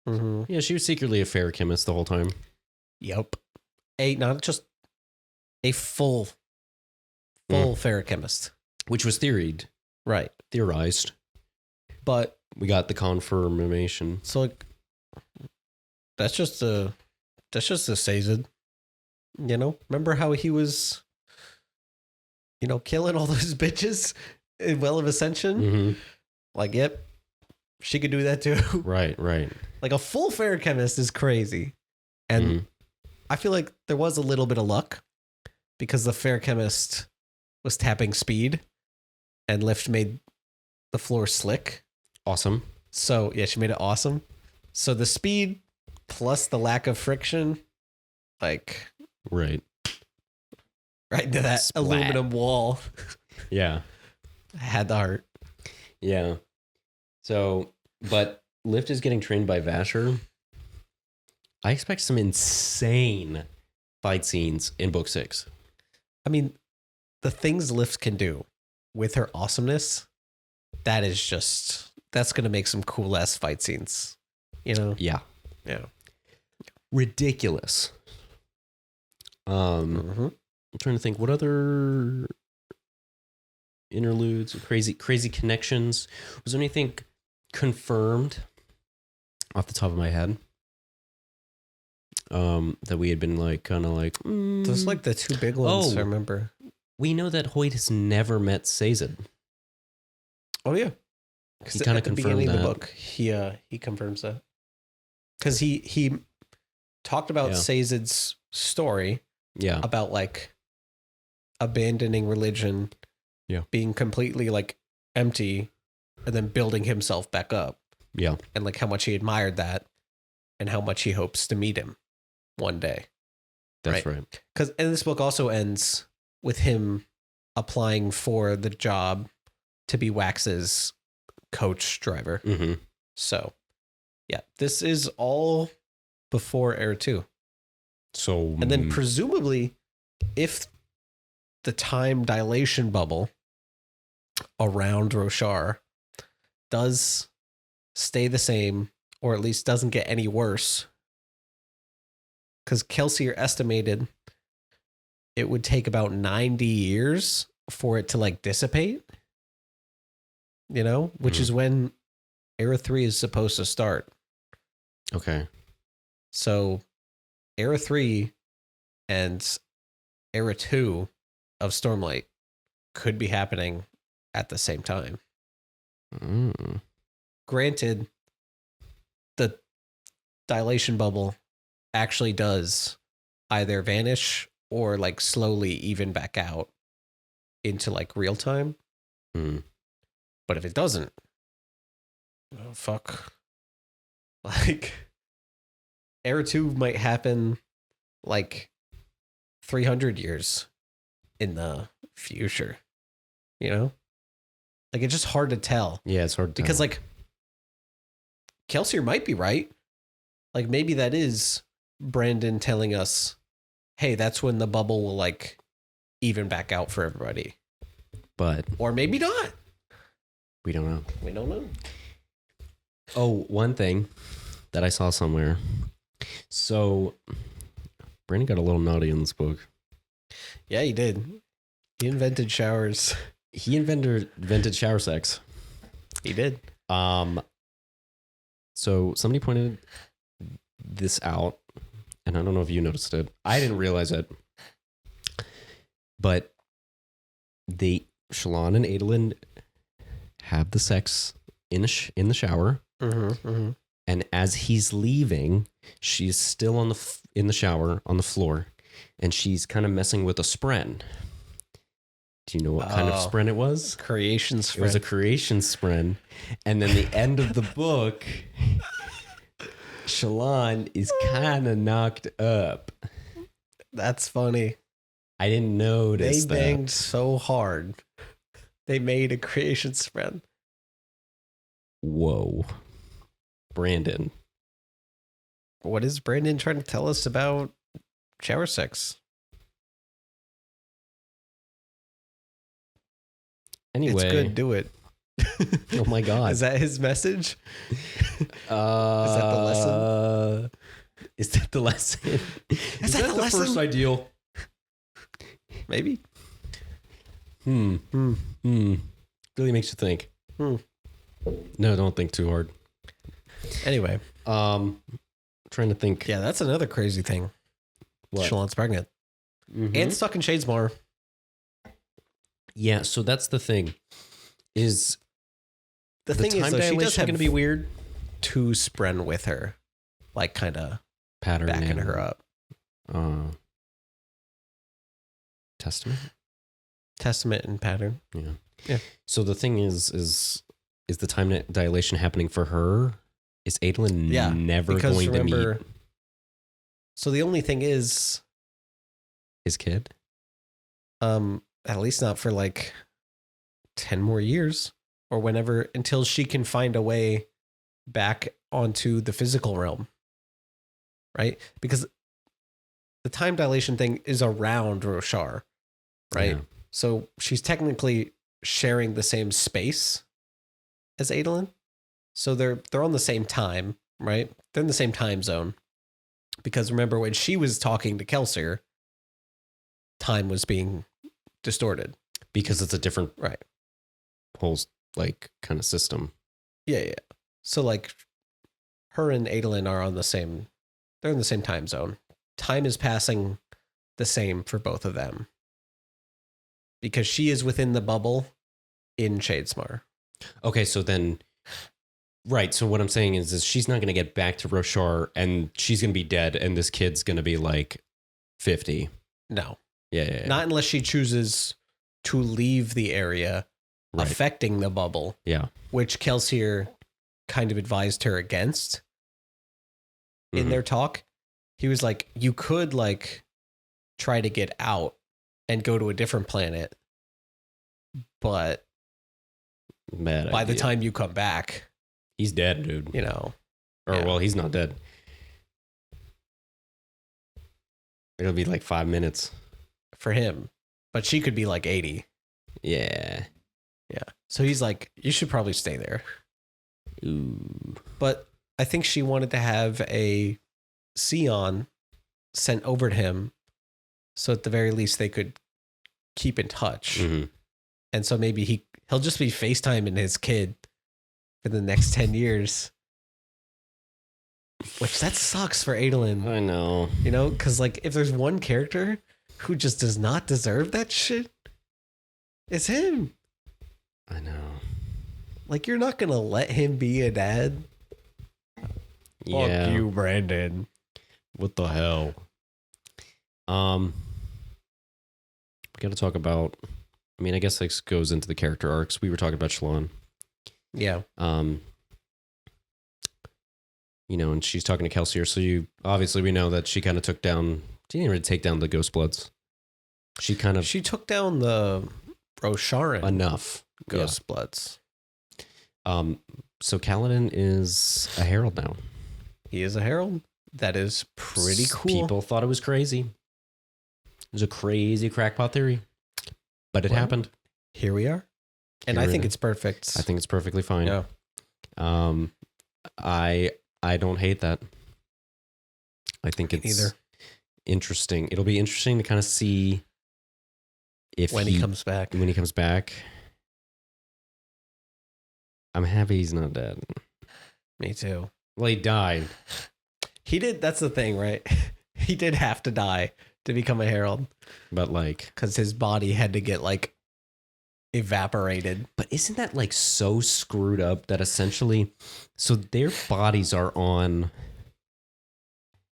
Mm-hmm. Yeah, she was secretly a fair chemist the whole time. Yep. Not just a full ferrochemist. Which was theorized. Right. Theorized. But we got the confirmation. So like that's just a Sazed. You know? Remember how he was killing all those bitches in Well of Ascension? Mm-hmm. Like, yep. She could do that too. Right. Like a full ferrochemist is crazy. And I feel like there was a little bit of luck because the ferrochemist was tapping speed and Lift made the floor slick. Awesome. So yeah, she made it awesome. So the speed plus the lack of friction, like right into that Splat. aluminum wall. Yeah. Had the heart. Yeah. So, but Lift is getting trained by Vasher. I expect some insane fight scenes in book 6. I mean, the things Lift can do with her awesomeness, that's going to make some cool ass fight scenes, you know? Yeah. Yeah. Ridiculous. I'm trying to think what other interludes, crazy connections. Was there anything confirmed off the top of my head? That we had been like kind of like Those like the two big ones. I remember. We know that Hoyt has never met Sazed. Oh yeah, he kind of confirmed that. Of the book. He confirms that because he talked about Sazed's story. Yeah, about like abandoning religion. Yeah, being completely like empty, and then building himself back up. Yeah, and like how much he admired that, and how much he hopes to meet him one day. That's right. Because and this book also ends with him applying for the job to be Wax's coach driver. Mm-hmm. So, yeah, this is all before Era 2. So, and then presumably, if the time dilation bubble around Roshar does stay the same, or at least doesn't get any worse, because Kelsier estimated it would take about 90 years for it to like dissipate, you know, which is when Era 3 is supposed to start. Okay. So Era 3 and Era 2 of Stormlight could be happening at the same time. Granted, the dilation bubble actually does either vanish or like slowly even back out into like real time. But if it doesn't, oh fuck. Like Era 2 might happen like 300 years in the future, you know? Like it's just hard to tell. Yeah, it's hard to because tell. Like Kelsier might be right. Like maybe that is Brandon telling us, hey, that's when the bubble will like even back out for everybody. But or maybe not. We don't know. We don't know. Oh, one thing that I saw somewhere. So Brandon got a little naughty in this book. Yeah, he did. He invented showers. He invented shower sex. He did. So somebody pointed this out, and I don't know if you noticed it. I didn't realize it. But Shallan and Adolin have the sex in the shower. And as he's leaving, she's still in the shower on the floor, and she's kind of messing with a spren. Do you know what kind of spren it was? Creation spren. It was a creation spren. And then the end of the book, Shallan is kind of knocked up. That's funny. I didn't notice that. They banged so hard. They made a creation spren. Whoa. Brandon. What is Brandon trying to tell us about shower sex? Anyway. It's good, do it. Oh my God. Is that his message? Is that the lesson? Is that the lesson? Is that the first ideal? Maybe. Really makes you think. No, don't think too hard. Anyway. Trying to think. Yeah, that's another crazy thing. What? Shallan's pregnant. And stuck in Shadesmar. Yeah, so that's the thing. Is the thing is, though, she does have going to be weird. 2 spren with her, like kind of backing her up. Testament and pattern. Yeah. So the thing is is the time dilation happening for her? Is Adolin never because going to meet So the only thing is his kid? At least not for like 10 more years or whenever, until she can find a way back onto the physical realm. Right? Because the time dilation thing is around Roshar, right? Yeah. So she's technically sharing the same space as Adolin. So they're on the same time, right? They're in the same time zone. Because remember, when she was talking to Kelsier, time was being distorted. Because it's a different right whole like kind of system. Yeah. So like her and Adolin are on the same, they're in the same time zone. Time is passing the same for both of them. Because she is within the bubble in Shadesmar. Okay, so then right, so what I'm saying is she's not going to get back to Roshar and she's going to be dead and this kid's going to be like 50. No. Yeah. Not unless she chooses to leave the area affecting the bubble. Yeah. Which Kelsier kind of advised her against in their talk. He was like, you could like try to get out and go to a different planet. But by the time you come back, he's dead, dude. You know. Well, he's not dead. It'll be like 5 minutes. For him. But she could be like 80. Yeah. So he's like, you should probably stay there. Ooh. But I think she wanted to have a Scion sent over to him so at the very least they could keep in touch. Mm-hmm. And so maybe he'll just be FaceTiming his kid for the next 10 years. Which that sucks for Adolin. I know. You know, because like if there's one character who just does not deserve that shit, it's him. I know. Like, you're not going to let him be a dad? Yeah. Fuck you, Brandon. What the hell? We got to talk about, I mean, I guess this goes into the character arcs. We were talking about Shallan. Yeah. You know, and she's talking to Kelsier. So obviously we know that she kind of took down, she didn't really take down the Ghostbloods. She took down the Rosharan enough Ghostbloods. So Kaladin is a herald now. He is a herald. That is pretty cool. People thought it was crazy. It was a crazy crackpot theory, but it happened. Here we are. And I think it's perfect. I think it's perfectly fine. Yeah. I don't hate that. I think it's interesting. It'll be interesting to kind of see if when he comes back. When he comes back. I'm happy he's not dead. Me too. Well, he died. He did. That's the thing, right? He did have to die to become a herald. But like, because his body had to get like evaporated. But isn't that like so screwed up that essentially, so their bodies are on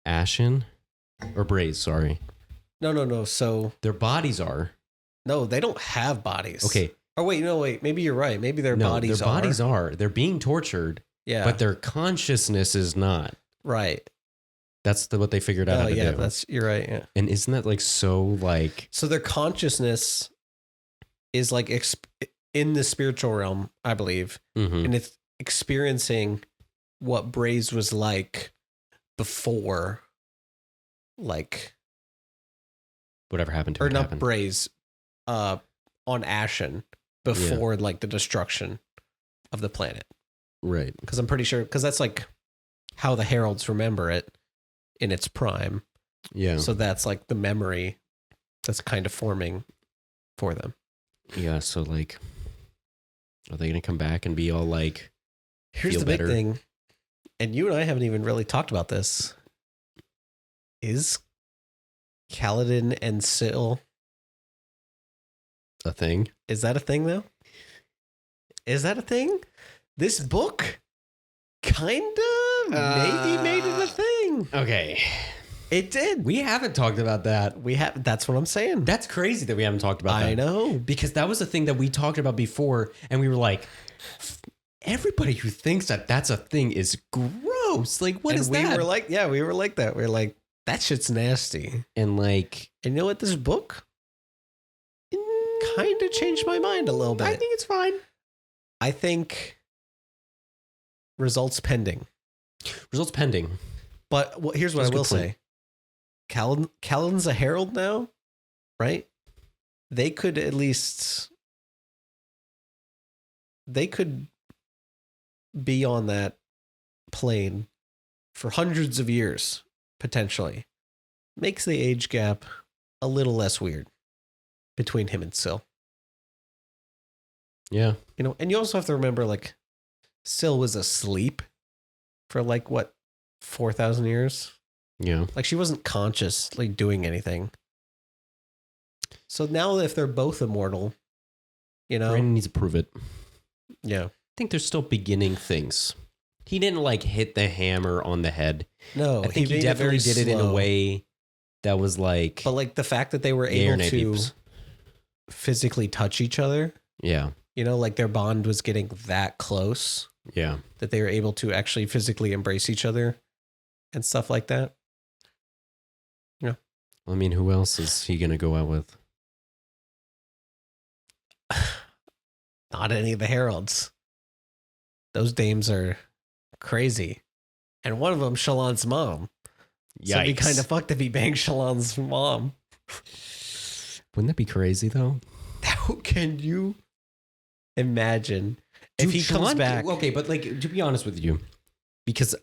Ashen or Braze? Sorry. No. So their bodies are. No, they don't have bodies. Okay. Oh, wait. Maybe you're right. Maybe their bodies are. They're being tortured. Yeah. But their consciousness is not. Right. That's what they figured out how to do. You're right. Yeah. And isn't that like so like. So their consciousness is like in the spiritual realm, I believe. Mm-hmm. And it's experiencing what Braze was like before, like. Whatever happened to or it not happened. Braze, on Ashen before like the destruction of the planet. Right. Because I'm pretty sure, because that's like how the heralds remember it in its prime. Yeah. So that's like the memory that's kind of forming for them. Yeah. So like, are they going to come back and be all like, here's the big thing. And you and I haven't even really talked about this. Is Kaladin and Syl a thing? Is that a thing though? Is that a thing? This book kind of maybe made it a thing. Okay. It did. We haven't talked about that. That's what I'm saying. That's crazy that we haven't talked about that. I know. Because that was a thing that we talked about before and we were like, everybody who thinks that that's a thing is gross. Like, what is that? We were like that. We were like, that shit's nasty. And like, and you know what? This book kind of changed my mind a little bit. I think it's fine. I think results pending. Results pending. But here's what I will say. Callan's a herald now, right? They could at least... They could be on that plane for hundreds of years, potentially. Makes the age gap a little less weird between him and Syl. Yeah. You know, and you also have to remember, like, Syl was asleep for, like, what, 4,000 years? Yeah. Like, she wasn't consciously doing anything. So now if they're both immortal, you know... Brandon needs to prove it. Yeah. I think they're still beginning things. He didn't, like, hit the hammer on the head. No, I think he definitely did it in a way that was, like... But, like, the fact that they were able to physically touch each other... Yeah. You know, like, their bond was getting that close. Yeah. That they were able to actually physically embrace each other and stuff like that. Yeah. I mean, who else is he going to go out with? Not any of the heralds. Those dames are crazy. And one of them, Shallan's mom. Yikes. So it'd be kind of fucked if he banged Shallan's mom. Wouldn't that be crazy, though? How can you imagine if he comes back? Okay, but like, to be honest with you, because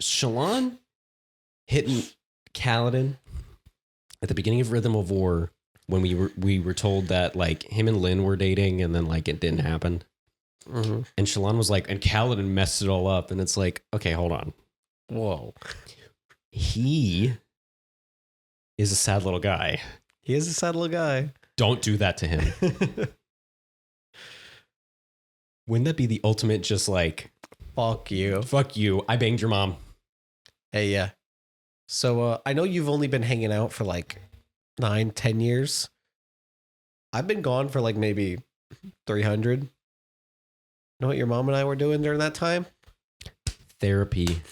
Shallan hitting Kaladin at the beginning of Rhythm of War, when we were told that like him and Lynn were dating, and then like it didn't happen, mm-hmm. and Shallan was like, and Kaladin messed it all up, and it's like, okay, hold on, whoa, he is a sad little guy. He is a sad little guy. Don't do that to him. Wouldn't that be the ultimate just like... Fuck you. Fuck you. I banged your mom. Hey, yeah. So I know you've only been hanging out for like 9-10 years. I've been gone for like maybe 300. You know what your mom and I were doing during that time? Therapy.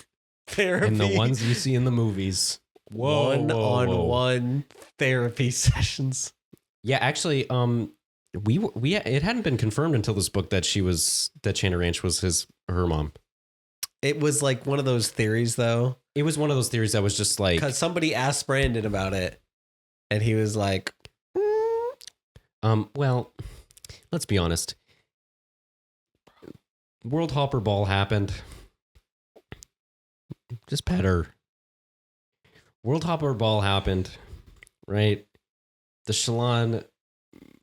And the ones you see in the movies. One-on-one therapy sessions. Yeah, actually, we it hadn't been confirmed until this book that Chana Ranch was her mom. It was like one of those theories, though. It was one of those theories that was just like, because somebody asked Brandon about it, and he was like, well, let's be honest. World Hopper Ball happened. Just pet her. World Hopper Ball happened, right? The Shallan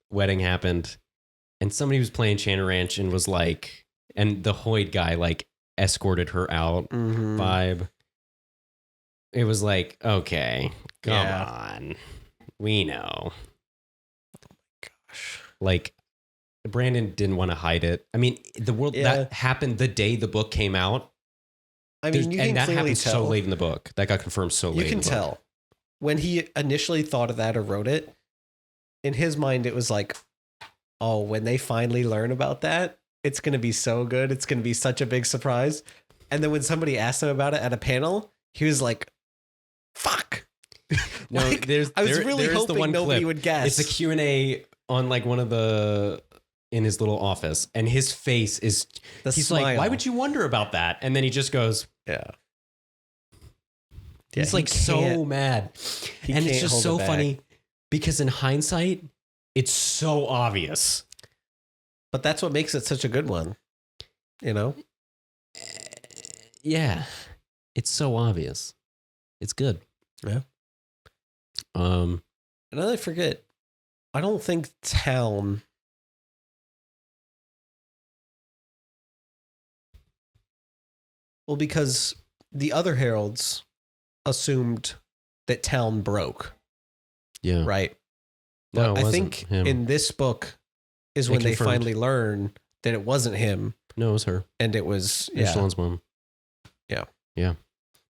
wedding happened, and somebody was playing Chana Ranch and was like, and the Hoyd guy like escorted her out vibe. It was like, okay, come on. We know. Oh my gosh. Like, Brandon didn't want to hide it. I mean, that happened the day the book came out. I mean, you can that clearly happened tell. so late in the book. That got confirmed so late. You can tell. When he initially thought of that or wrote it, in his mind, it was like, oh, when they finally learn about that, it's going to be so good. It's going to be such a big surprise. And then when somebody asked him about it at a panel, he was like, fuck. No, I was really hoping nobody would guess. It's a Q&A on like one of in his little office, and his face is, he's smile. Like, why would you wonder about that? And then he just goes, yeah. He's like so mad. And it's just so funny because in hindsight, it's so obvious. But that's what makes it such a good one. You know? Yeah. It's so obvious. It's good. Yeah. And I forget. I don't think Town... Well, because the other heralds assumed that Town broke. Yeah. Right? No, but I think him. In this book is when they finally learn that it wasn't him. No, it was her. And it was Shallan's mom. Yeah. Yeah.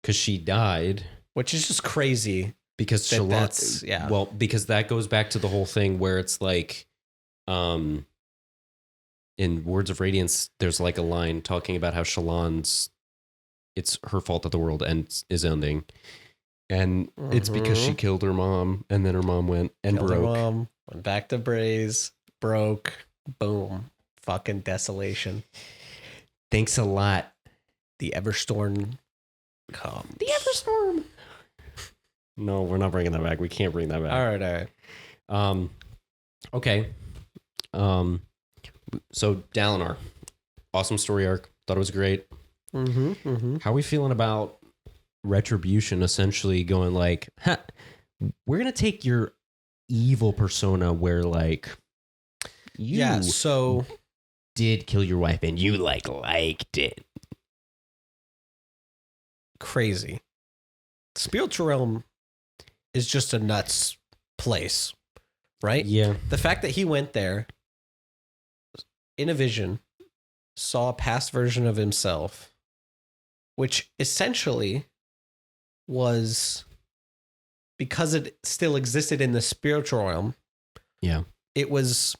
Because she died. Which is just crazy. Because Shallan... Well, because that goes back to the whole thing where it's like... in Words of Radiance, there's like a line talking about how Shallan's, it's her fault that the world is ending. And it's because she killed her mom, and then her mom went and killed broke. Her mom, went back to Braze, broke, boom, fucking desolation. Thanks a lot. The Everstorm comes. The Everstorm. No, we're not bringing that back. We can't bring that back. All right. Okay. So Dalinar, awesome story arc. Thought it was great. How are we feeling about Retribution essentially going like, we're gonna take your evil persona where like you did kill your wife and you liked it. Crazy. Spiritual realm is just a nuts place, right? Yeah. The fact that he went there in a vision, saw a past version of himself, which essentially was, because it still existed in the spiritual realm. Yeah. It was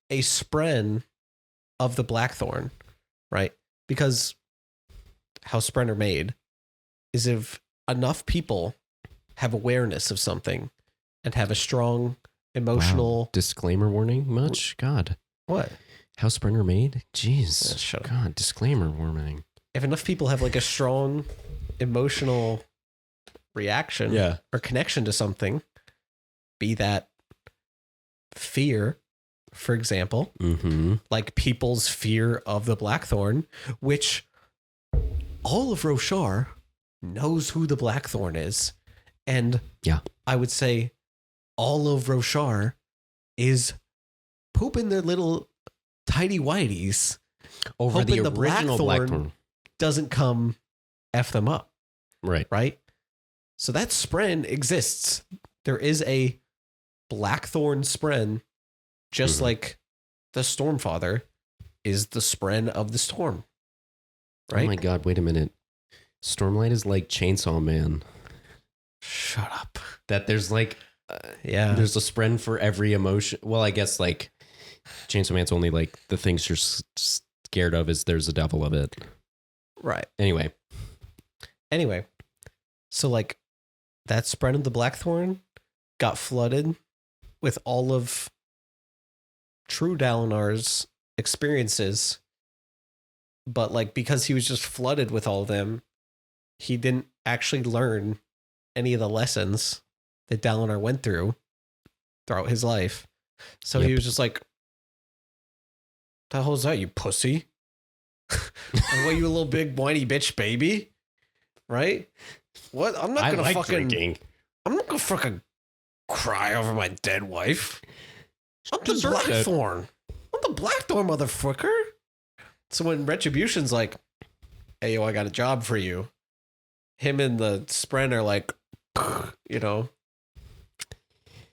a spren of the Blackthorn, right? Because how spren are made is if enough people have awareness of something and have a strong emotional... Wow. Disclaimer warning much? God. What? How spren are made? Jeez. Shut up. God, disclaimer warning. If enough people have like a strong emotional reaction or connection to something, be that fear, for example, like people's fear of the Blackthorn, which all of Roshar knows who the Blackthorn is. And I would say all of Roshar is pooping their little tidy whities over the original Blackthorn doesn't come F them up. Right. So that spren exists. There is a Blackthorn spren, just like the Stormfather is the spren of the storm. Right? Oh my God, wait a minute. Stormlight is like Chainsaw Man. Shut up. That there's like, there's a spren for every emotion. Well, I guess like Chainsaw Man's only like the things you're scared of is there's a devil of it. Right. Anyway. So like that spren of the Blackthorn got flooded with all of true Dalinar's experiences. But like, because he was just flooded with all of them, he didn't actually learn any of the lessons that Dalinar went through throughout his life. So he was just like, the hell is that, you pussy? What, you a little big whiny bitch baby? Right? What? I'm not gonna I'm not gonna fucking cry over my dead wife. I'm the Blackthorn. I'm the Blackthorn, motherfucker. So when Retribution's like, hey, yo, I got a job for you, him and the spren are like,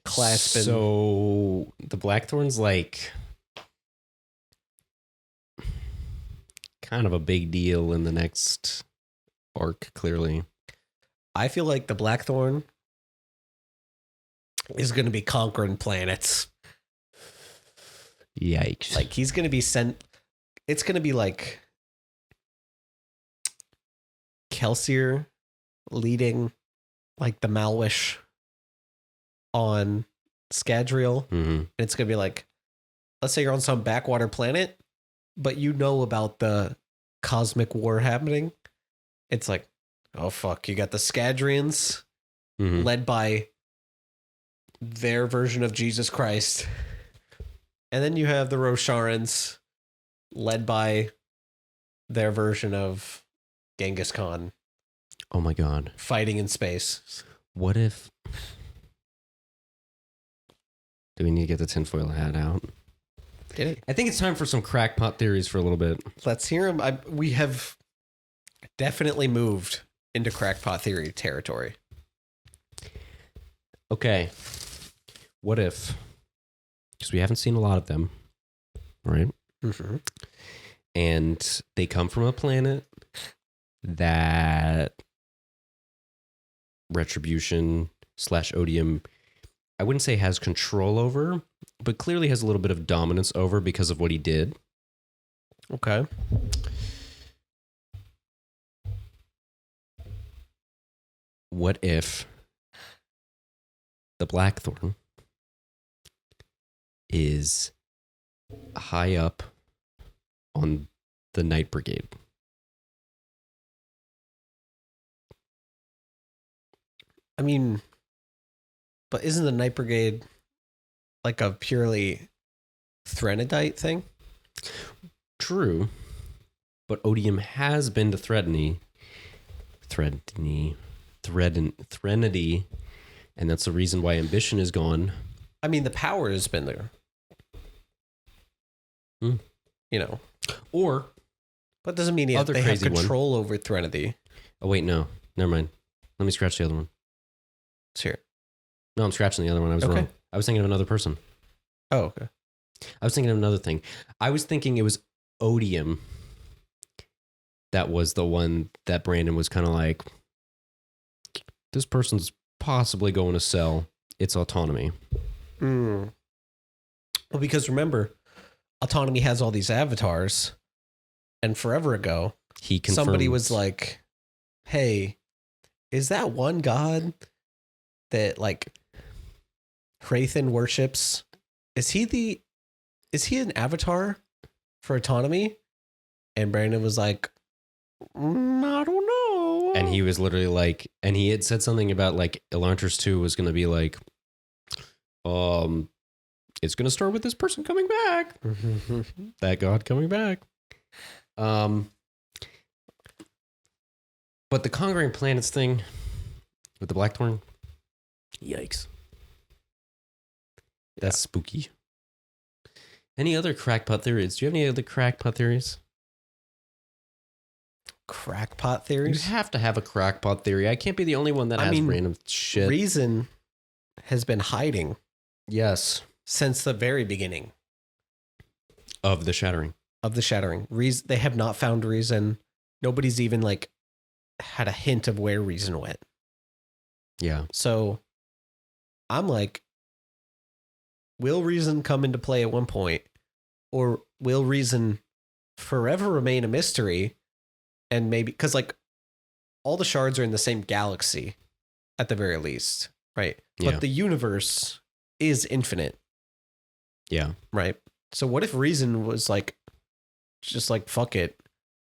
clasping. So the Blackthorn's like kind of a big deal in the next arc, clearly. I feel like the Blackthorn is going to be conquering planets. Yikes. Like, he's going to be sent... It's going to be like Kelsier leading like the Malwish on Scadrial. And it's going to be like, let's say you're on some backwater planet, but you know about the cosmic war happening. It's like, oh fuck, you got the Scadrians led by their version of Jesus Christ. And then you have the Rosharans led by their version of Genghis Khan. Oh my God. Fighting in space. What if... Do we need to get the tinfoil hat out? Get it? I think it's time for some crackpot theories for a little bit. Let's hear them. We have definitely moved into crackpot theory territory. Okay. What if... Because we haven't seen a lot of them, right? And they come from a planet that Retribution / Odium I wouldn't say has control over, but clearly has a little bit of dominance over because of what he did. Okay. What if the Blackthorn is high up on the Night Brigade? I mean, but isn't the Night Brigade like a purely Threnodite thing? True, but Odium has been to Threnody, and that's the reason why Ambition is gone. I mean, the power has been there. You know. Or, but doesn't mean they have control over Threnody. Oh, wait, no. Never mind. Let me scratch the other one. Let's hear it. No, I'm scratching the other one. I was wrong. I was thinking of another person. Oh, okay. I was thinking of another thing. I was thinking it was Odium that was the one that Brandon was kind of like, this person's possibly going to sell its autonomy. Well, because remember, autonomy has all these avatars, and forever ago, somebody was like, hey, is that one god that like Hrathen worships? Is he an avatar for autonomy? And Brandon was like, I don't know. And he was literally like, and he had said something about like Elantris 2 was going to be like, it's going to start with this person coming back. That god coming back. But the Conquering Planets thing with the Blackthorn, yikes. That's spooky. Any other crackpot theories? Do you have any other crackpot theories? Crackpot theories? You have to have a crackpot theory. I can't be the only one that has random shit. Reason has been hiding. Yes. Since the very beginning. Of the Shattering. They have not found Reason. Nobody's even like had a hint of where Reason went. Yeah. So I'm like, will Reason come into play at one point? Or will Reason forever remain a mystery? And maybe, because like all the shards are in the same galaxy at the very least, right? Yeah. But the universe is infinite. Yeah. Right? So what if Reason was like, just like, fuck it.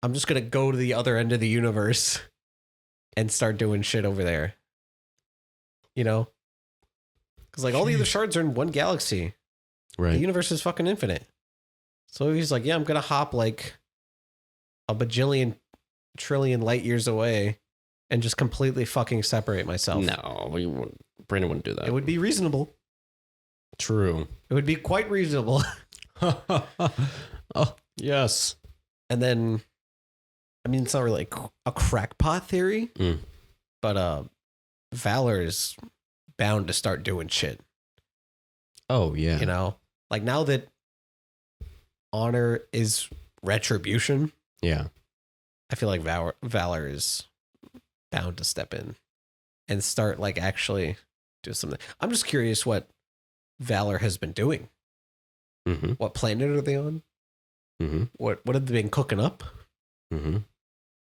I'm just going to go to the other end of the universe and start doing shit over there. You know? Because like all the other shards are in one galaxy. Right. The universe is fucking infinite. So he's like, yeah, I'm going to hop like a bajillion trillion light years away and just completely fucking separate myself. No, Brandon wouldn't do that. It would be reasonable. True. It would be quite reasonable. Oh, yes. And then, I mean, it's not really a crackpot theory, but Valor is bound to start doing shit. Oh, yeah. You know, like now that honor is retribution. Yeah. I feel like Valor is bound to step in and start like actually do something. I'm just curious what Valor has been doing. Mm-hmm. What planet are they on? Mm-hmm. What have they been cooking up? Mm-hmm.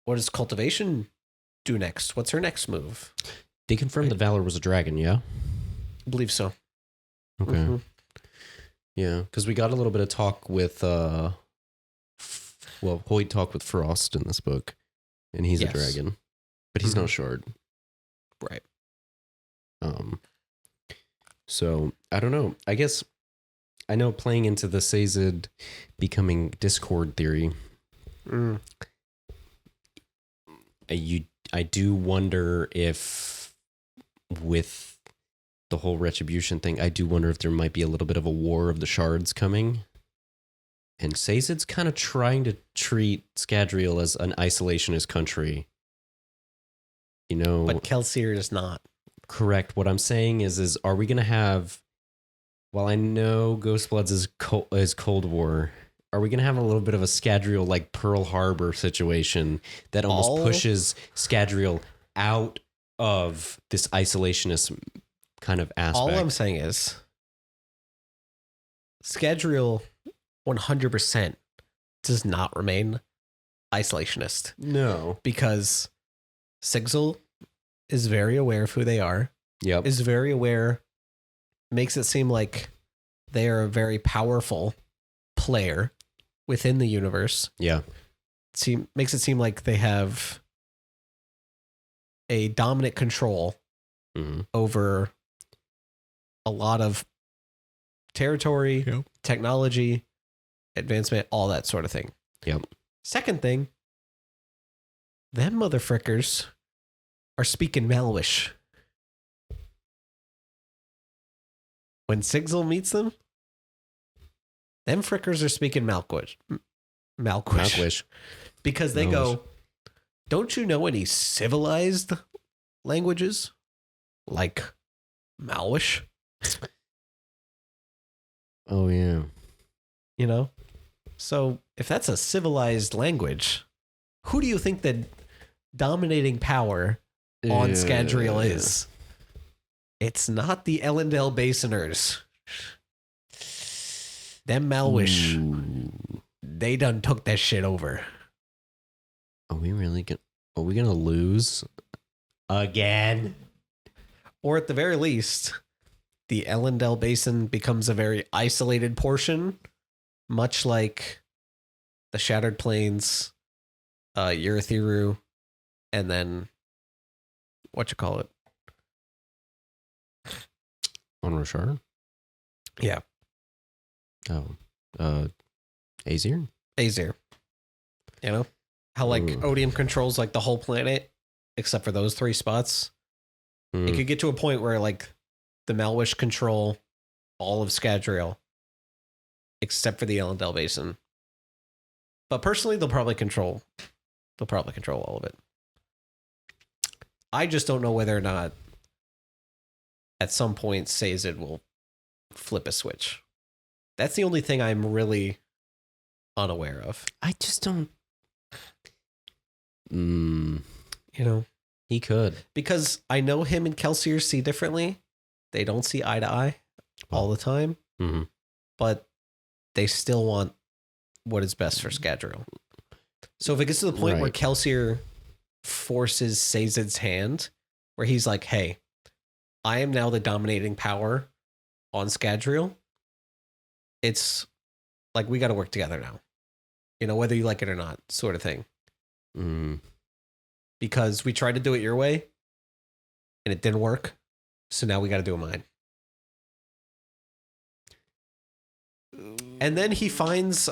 What does Cultivation do next? What's her next move? They confirmed that Valor was a dragon, yeah? I believe so. Okay. Mm-hmm. Yeah, because we got a little bit of talk with Hoyt talked with Frost in this book, and he's a dragon, but he's not Shard. Right. So I don't know. I guess I know playing into the Sazed becoming Discord theory. I do wonder if with the whole retribution thing, I do wonder if there might be a little bit of a war of the shards coming. And Sazed's kind of trying to treat Scadrial as an isolationist country. You know. But Kelsier is not. Correct. What I'm saying is are we going to have, while I know Ghostbloods is Cold War, are we going to have a little bit of a Scadrial like Pearl Harbor situation that almost pushes Scadrial out of this isolationist kind of aspect. All I'm saying is Scadrial 100% does not remain isolationist. No. Because Sigil is very aware of who they are. Yep. Is very aware, makes it seem like they are a very powerful player within the universe. Yeah. Makes it seem like they have a dominant control over a lot of territory, technology, advancement, all that sort of thing. Yep. Second thing, them motherfrickers are speaking Malwish. When Sigil meets them, them frickers are speaking Malquish. Because they go, don't you know any civilized languages? Like Malwish? Oh, yeah. You know? So if that's a civilized language, who do you think the dominating power on Scadrial is? It's not the Ellendale Basiners. Them Malwish. Ooh. They done took that shit over. Are we gonna lose again? Or at the very least, the Ellendale Basin becomes a very isolated portion, much like the Shattered Plains, Urithiru, and then whatchamacallit? On Roshar? Yeah. Oh. Azir? Azir. You know? How like Odium controls like the whole planet, except for those 3 spots. It could get to a point where like the Malwish control all of Scadrial, except for the Ellendale Basin. But personally, they'll probably control all of it. I just don't know whether or not at some point Sazed will flip a switch. That's the only thing I'm really unaware of. I just don't. You know, he could, because I know him and Kelsier see differently. They don't see eye to eye all the time, but they still want what is best for Scadrial. So if it gets to the point where Kelsier forces Sazed's hand, where he's like, "Hey, I am now the dominating power on Scadrial," it's like, we got to work together now. You know, whether you like it or not, sort of thing. Because we tried to do it your way and it didn't work. So now we got to do it mine. And then he finds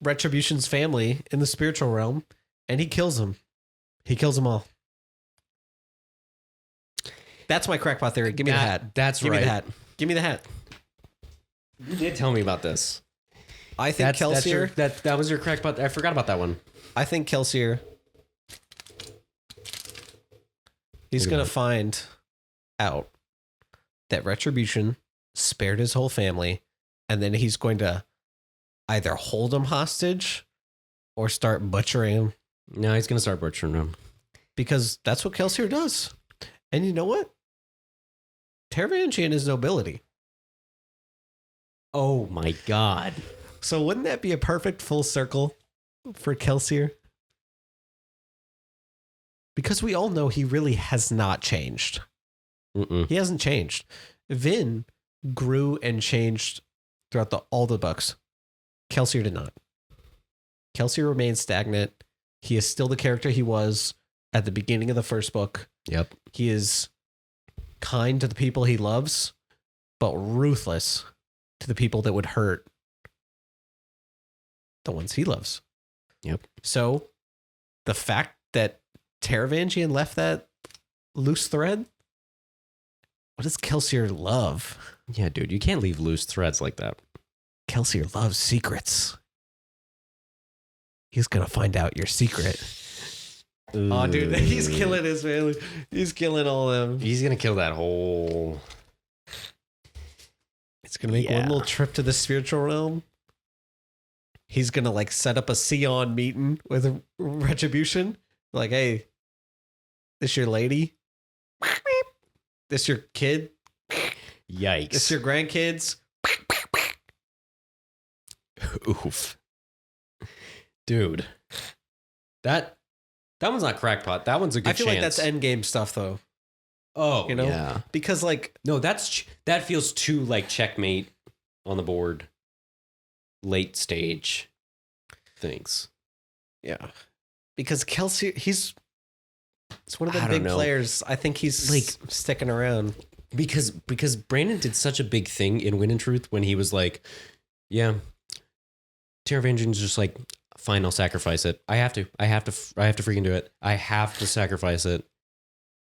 Retribution's family in the spiritual realm and he kills them. He kills them all. That's my crackpot theory. Give me the hat. Give me the hat. Give me the hat. You did tell me about this. I think Kelsier... That was your crackpot. I forgot about that one. I think Kelsier... He's going to find out that Retribution spared his whole family, and then he's going to either hold him hostage or start butchering him. No, he's going to start butchering him. Because that's what Kelsier does. And you know what? Taravangian is nobility. Oh my God. So wouldn't that be a perfect full circle for Kelsier? Because we all know he really has not changed. He hasn't changed. Vin grew and changed throughout all the books. Kelsier did not. Kelsier remains stagnant. He is still the character he was at the beginning of the first book. Yep. He is kind to the people he loves, but ruthless to the people that would hurt the ones he loves. Yep. So the fact that Taravangian left that loose thread, what does Kelsier love? Yeah, dude, you can't leave loose threads like that. Kelsier loves secrets. He's going to find out your secret. Ooh. Oh, dude, he's killing his family. He's killing all of them. He's going to kill that whole... He's going to make one little trip to the spiritual realm. He's going to like set up a Sion meeting with Retribution. Like, hey, this your lady? This your kid? Yikes. It's your grandkids. Oof. Dude. That one's not crackpot. That one's a good chance. I feel like that's endgame stuff, though. Oh, yeah. Because, like... No, that feels too, like, checkmate on the board. Late stage things. Yeah. Because Kelsier, he's one of the big players. I think he's, like, sticking around. Because Brandon did such a big thing in Win and Truth when he was like, yeah, Taravangian's just like, fine, I'll sacrifice it. I have to freaking do it. I have to sacrifice it.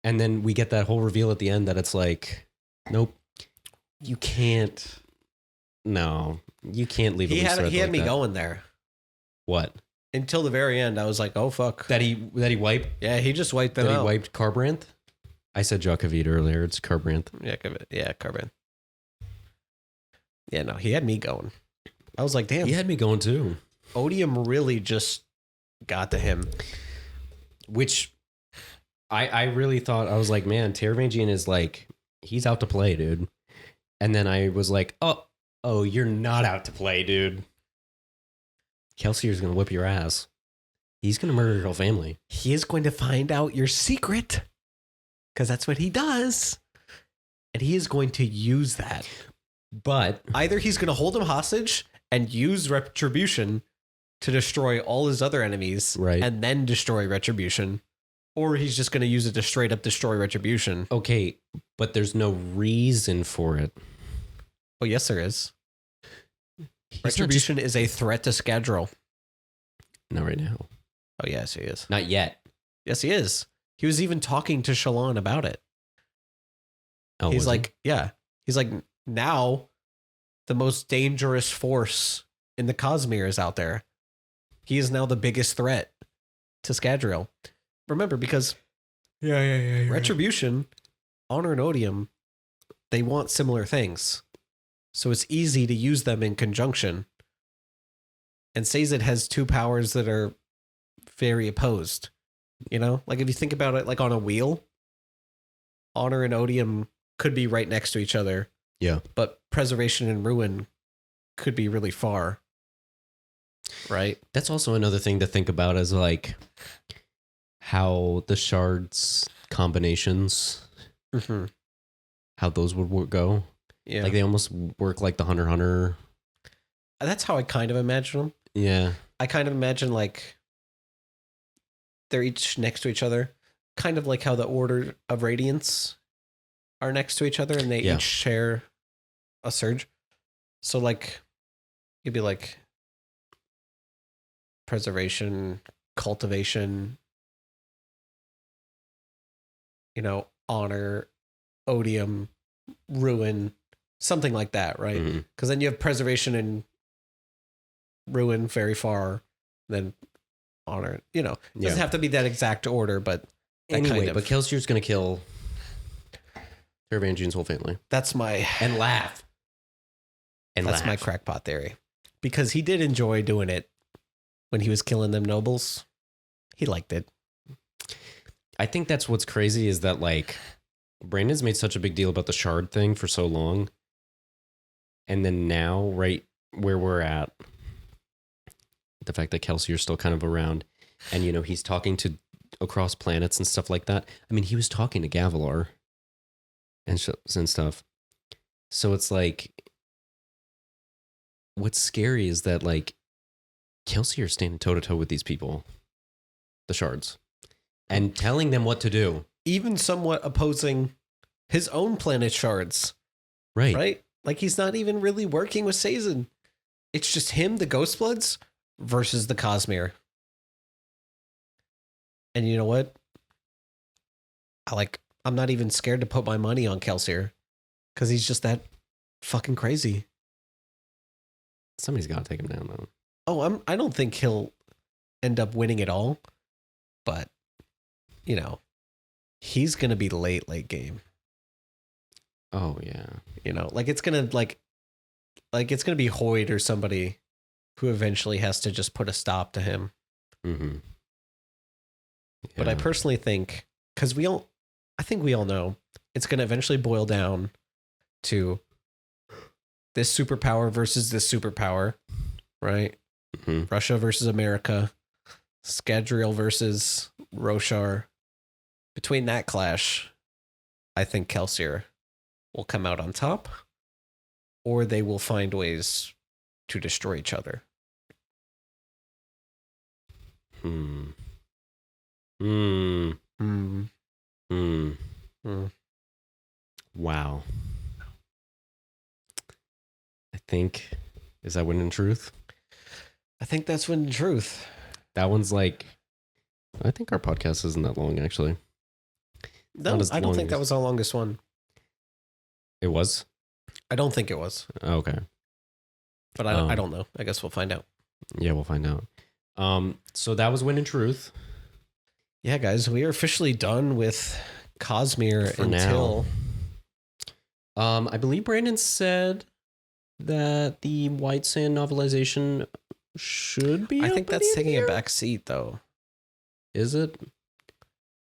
And then we get that whole reveal at the end that it's like, nope, you can't. No, you can't leave. He had me going there. What? Until the very end, I was like, oh fuck. That he wiped? Yeah, he just wiped them out. That he wiped Carbranth? I said Jokovid earlier. It's Carbranth. Yeah, Carbranth. Yeah, no, he had me going. I was like, damn. He had me going too. Odium really just got to him. Which I really thought, I was like, man, Taravangian is like, he's out to play, dude. And then I was like, oh, you're not out to play, dude. Kelsier's going to whip your ass. He's going to murder your whole family. He is going to find out your secret. Because that's what he does. And he is going to use that. But either he's going to hold him hostage and use Retribution to destroy all his other enemies, right, and then destroy Retribution, or he's just going to use it to straight up destroy Retribution. Okay, but there's no reason for it. Oh, yes, there is. Retribution is a threat to Scadrial. Not right now. Oh, yes, he is. Not yet. Yes, he is. He was even talking to Shallan about it. Oh, he's like, yeah. He's like, now the most dangerous force in the Cosmere is out there. He is now the biggest threat to Scadrial. Remember, because Retribution, Honor, and Odium, they want similar things. So it's easy to use them in conjunction. And Sazed has two powers that are very opposed. You know? Like, if you think about it like on a wheel, Honor and Odium could be right next to each other. Yeah. But Preservation and Ruin could be really far. Right? That's also another thing to think about, is like how the shards combinations, how those would go. Yeah. Like they almost work like the Hunter. That's how I kind of imagine them. Yeah. I kind of imagine like they're each next to each other. Kind of like how the Order of Radiance are next to each other and they each share a surge. So like you'd be like Preservation, Cultivation, Honor, Odium, Ruin, something like that, right? Because then you have Preservation and Ruin very far, then Honor. It doesn't have to be that exact order, but anyway, but Kelsier's going to kill Taravangian's whole family. That's my... And laugh. That's my crackpot theory. Because he did enjoy doing it when he was killing them nobles. He liked it. I think that's what's crazy, is that like Brandon's made such a big deal about the shard thing for so long. And then now, right where we're at, the fact that Kelsier's still kind of around, and he's talking to across planets and stuff like that. I mean, he was talking to Gavilar and stuff. So it's like, what's scary is that like Kelsier's standing toe to toe with these people, the shards, and telling them what to do. Even somewhat opposing his own planet shards. Right? Like he's not even really working with Sazed. It's just him, the Ghostbloods, versus the Cosmere. And you know what? I'm not even scared to put my money on Kelsier. Because he's just that fucking crazy. Somebody's got to take him down, though. Oh, I don't think he'll end up winning it all. But, he's going to be late game. Oh, yeah. It's going to it's going to be Hoyd or somebody who eventually has to just put a stop to him. Mm-hmm. Yeah. But I personally think, because I think we all know, it's going to eventually boil down to this superpower versus this superpower, right? Mm-hmm. Russia versus America, Scadrial versus Roshar. Between that clash, I think Kelsier will come out on top, or they will find ways to destroy each other. Wow. I think, is that Wind and Truth? I think that's Wind and Truth. That one's like, I think our podcast isn't that long, actually. No, I don't think that was our longest one. It was? I don't think it was. Okay. But I don't know. I guess we'll find out. Yeah, we'll find out. So that was Wind and Truth. Yeah, guys, we are officially done with Cosmere For until now. I believe Brandon said that the White Sand novelization should be. I think that's taking a back seat, though. Is it?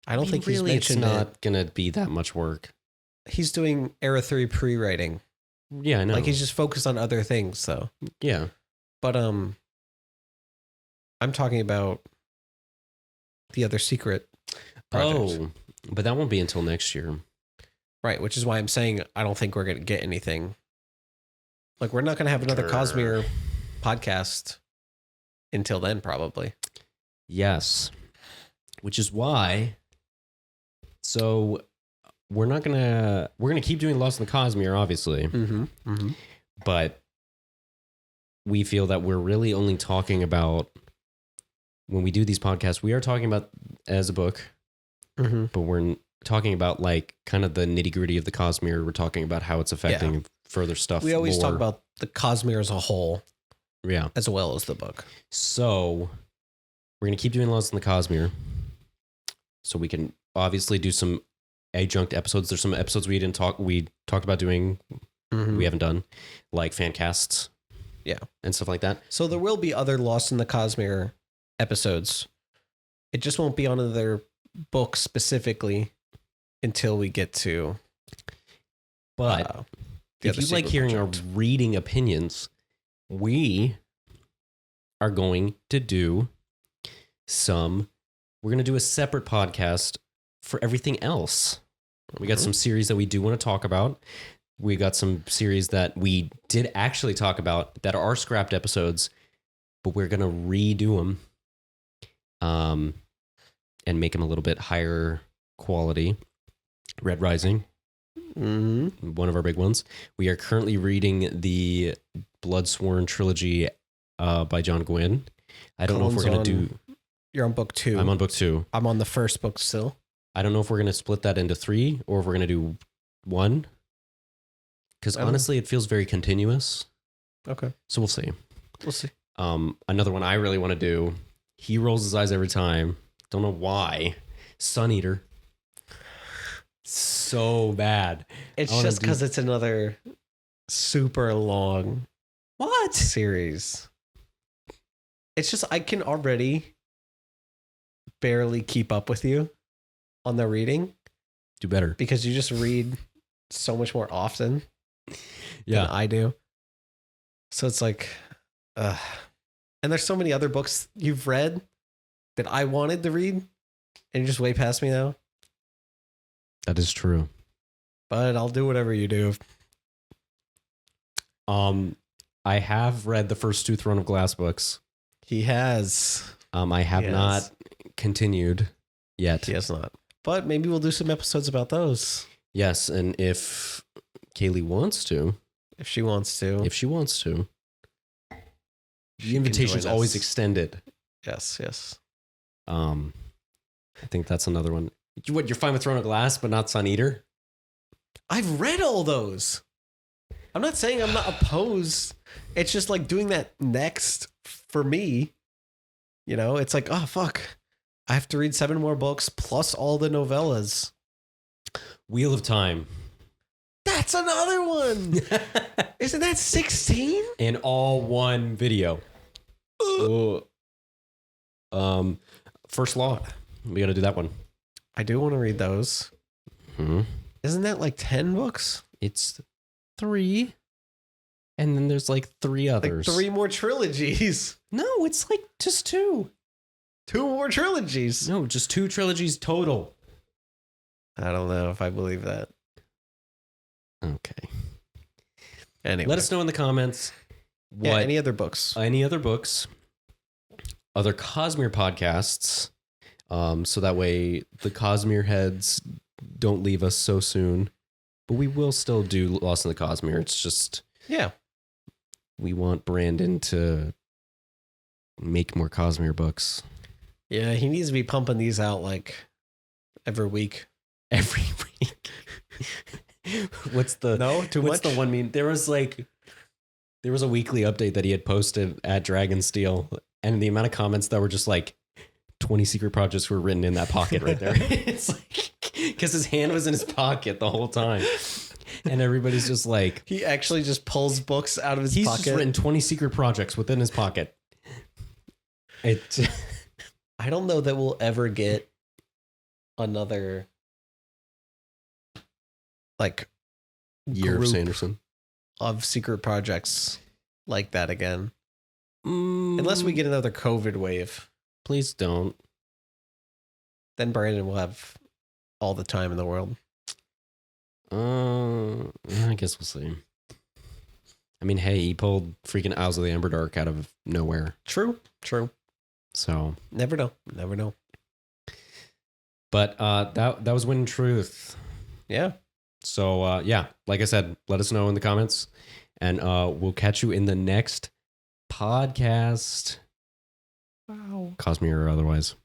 I don't think really he's mentioned it's not gonna be that much work. He's doing Era 3 pre-writing. Yeah, I know. Like he's just focused on other things, though. Yeah. But I'm talking about the other secret project. Oh, but that won't be until next year. Right, which is why I'm saying I don't think we're going to get anything. Like, we're not going to have another Cosmere podcast until then, probably. Yes. Which is why. So we're going to keep doing Lost in the Cosmere, obviously. Mm-hmm. Mm-hmm. But we feel that we're really only talking about, when we do these podcasts, we are talking about as a book, but we're talking about like kind of the nitty gritty of the Cosmere. We're talking about how it's affecting further stuff. We always talk about the Cosmere as a whole, as well as the book. So we're going to keep doing Lost in the Cosmere. So we can obviously do some adjunct episodes. There's some episodes we talked about doing, we haven't done, like fan casts. Yeah. And stuff like that. So there will be other Lost in the Cosmere episodes. It just won't be on their book specifically until we get to. But if you like hearing our reading opinions, we are going to do we're going to do a separate podcast for everything else. We got some series that we do want to talk about. We got some series that we did actually talk about that are scrapped episodes, but we're going to redo them and make them a little bit higher quality. Red Rising, one of our big ones. We are currently reading the Bloodsworn trilogy by John Gwynne. I don't know if we're going to do... You're on book 2. I'm on book 2. I'm on the first book still. I don't know if we're going to split that into 3 or if we're going to do 1. Because honestly, it feels very continuous. Okay. So we'll see. We'll see. Another one I really want to do. He rolls his eyes every time. Don't know why. Sun Eater. So bad. It's just because it's another super long series. It's just I can already barely keep up with you on the reading. Do better. Because you just read so much more often than I do. So it's like, and there's so many other books you've read that I wanted to read and you're just way past me now. That is true. But I'll do whatever you do. I have read the first 2 Throne of Glass books. He has. I have not continued yet. He has not. But maybe we'll do some episodes about those. Yes, and if Kaylee wants to. If she wants to. The invitation is always extended. Yes. I think that's another one. You're fine with Throne of Glass, but not Sun Eater? I've read all those. I'm not saying I'm not opposed. It's just like doing that next for me. You know, it's like, oh, fuck. I have to read 7 more books plus all the novellas. Wheel of Time. That's another one. Isn't that 16? In all one video. First Law. We got to do that one. I do want to read those. Mm-hmm. Isn't that like 10 books? It's 3. And then there's like 3 others. Like 3 more trilogies. No, it's like just 2. 2 more trilogies. No, just 2 trilogies total. I don't know if I believe that. Okay. Anyway. Let us know in the comments. Any other books? Any other books. Other Cosmere podcasts. So that way the Cosmere heads don't leave us so soon. But we will still do Lost in the Cosmere. It's just... Yeah. We want Brandon to make more Cosmere books. Yeah, he needs to be pumping these out like every week. Every week. What's the one meme? There was a weekly update that he had posted at Dragonsteel, and the amount of comments that were just like 20 secret projects were written in that pocket right there. It's like because his hand was in his pocket the whole time. And everybody's just like... He actually just pulls books out of his pocket. He's just written 20 secret projects within his pocket. I don't know that we'll ever get another... like... Year of Sanderson. Of secret projects like that again. Unless we get another COVID wave. Please don't. Then Brandon will have all the time in the world. I guess we'll see. I mean, hey, he pulled freaking Isles of the Emberdark out of nowhere. True. So never know. But that was Wind and Truth. Yeah. So yeah, like I said, let us know in the comments, and we'll catch you in the next podcast. Wow. Cosmere or otherwise.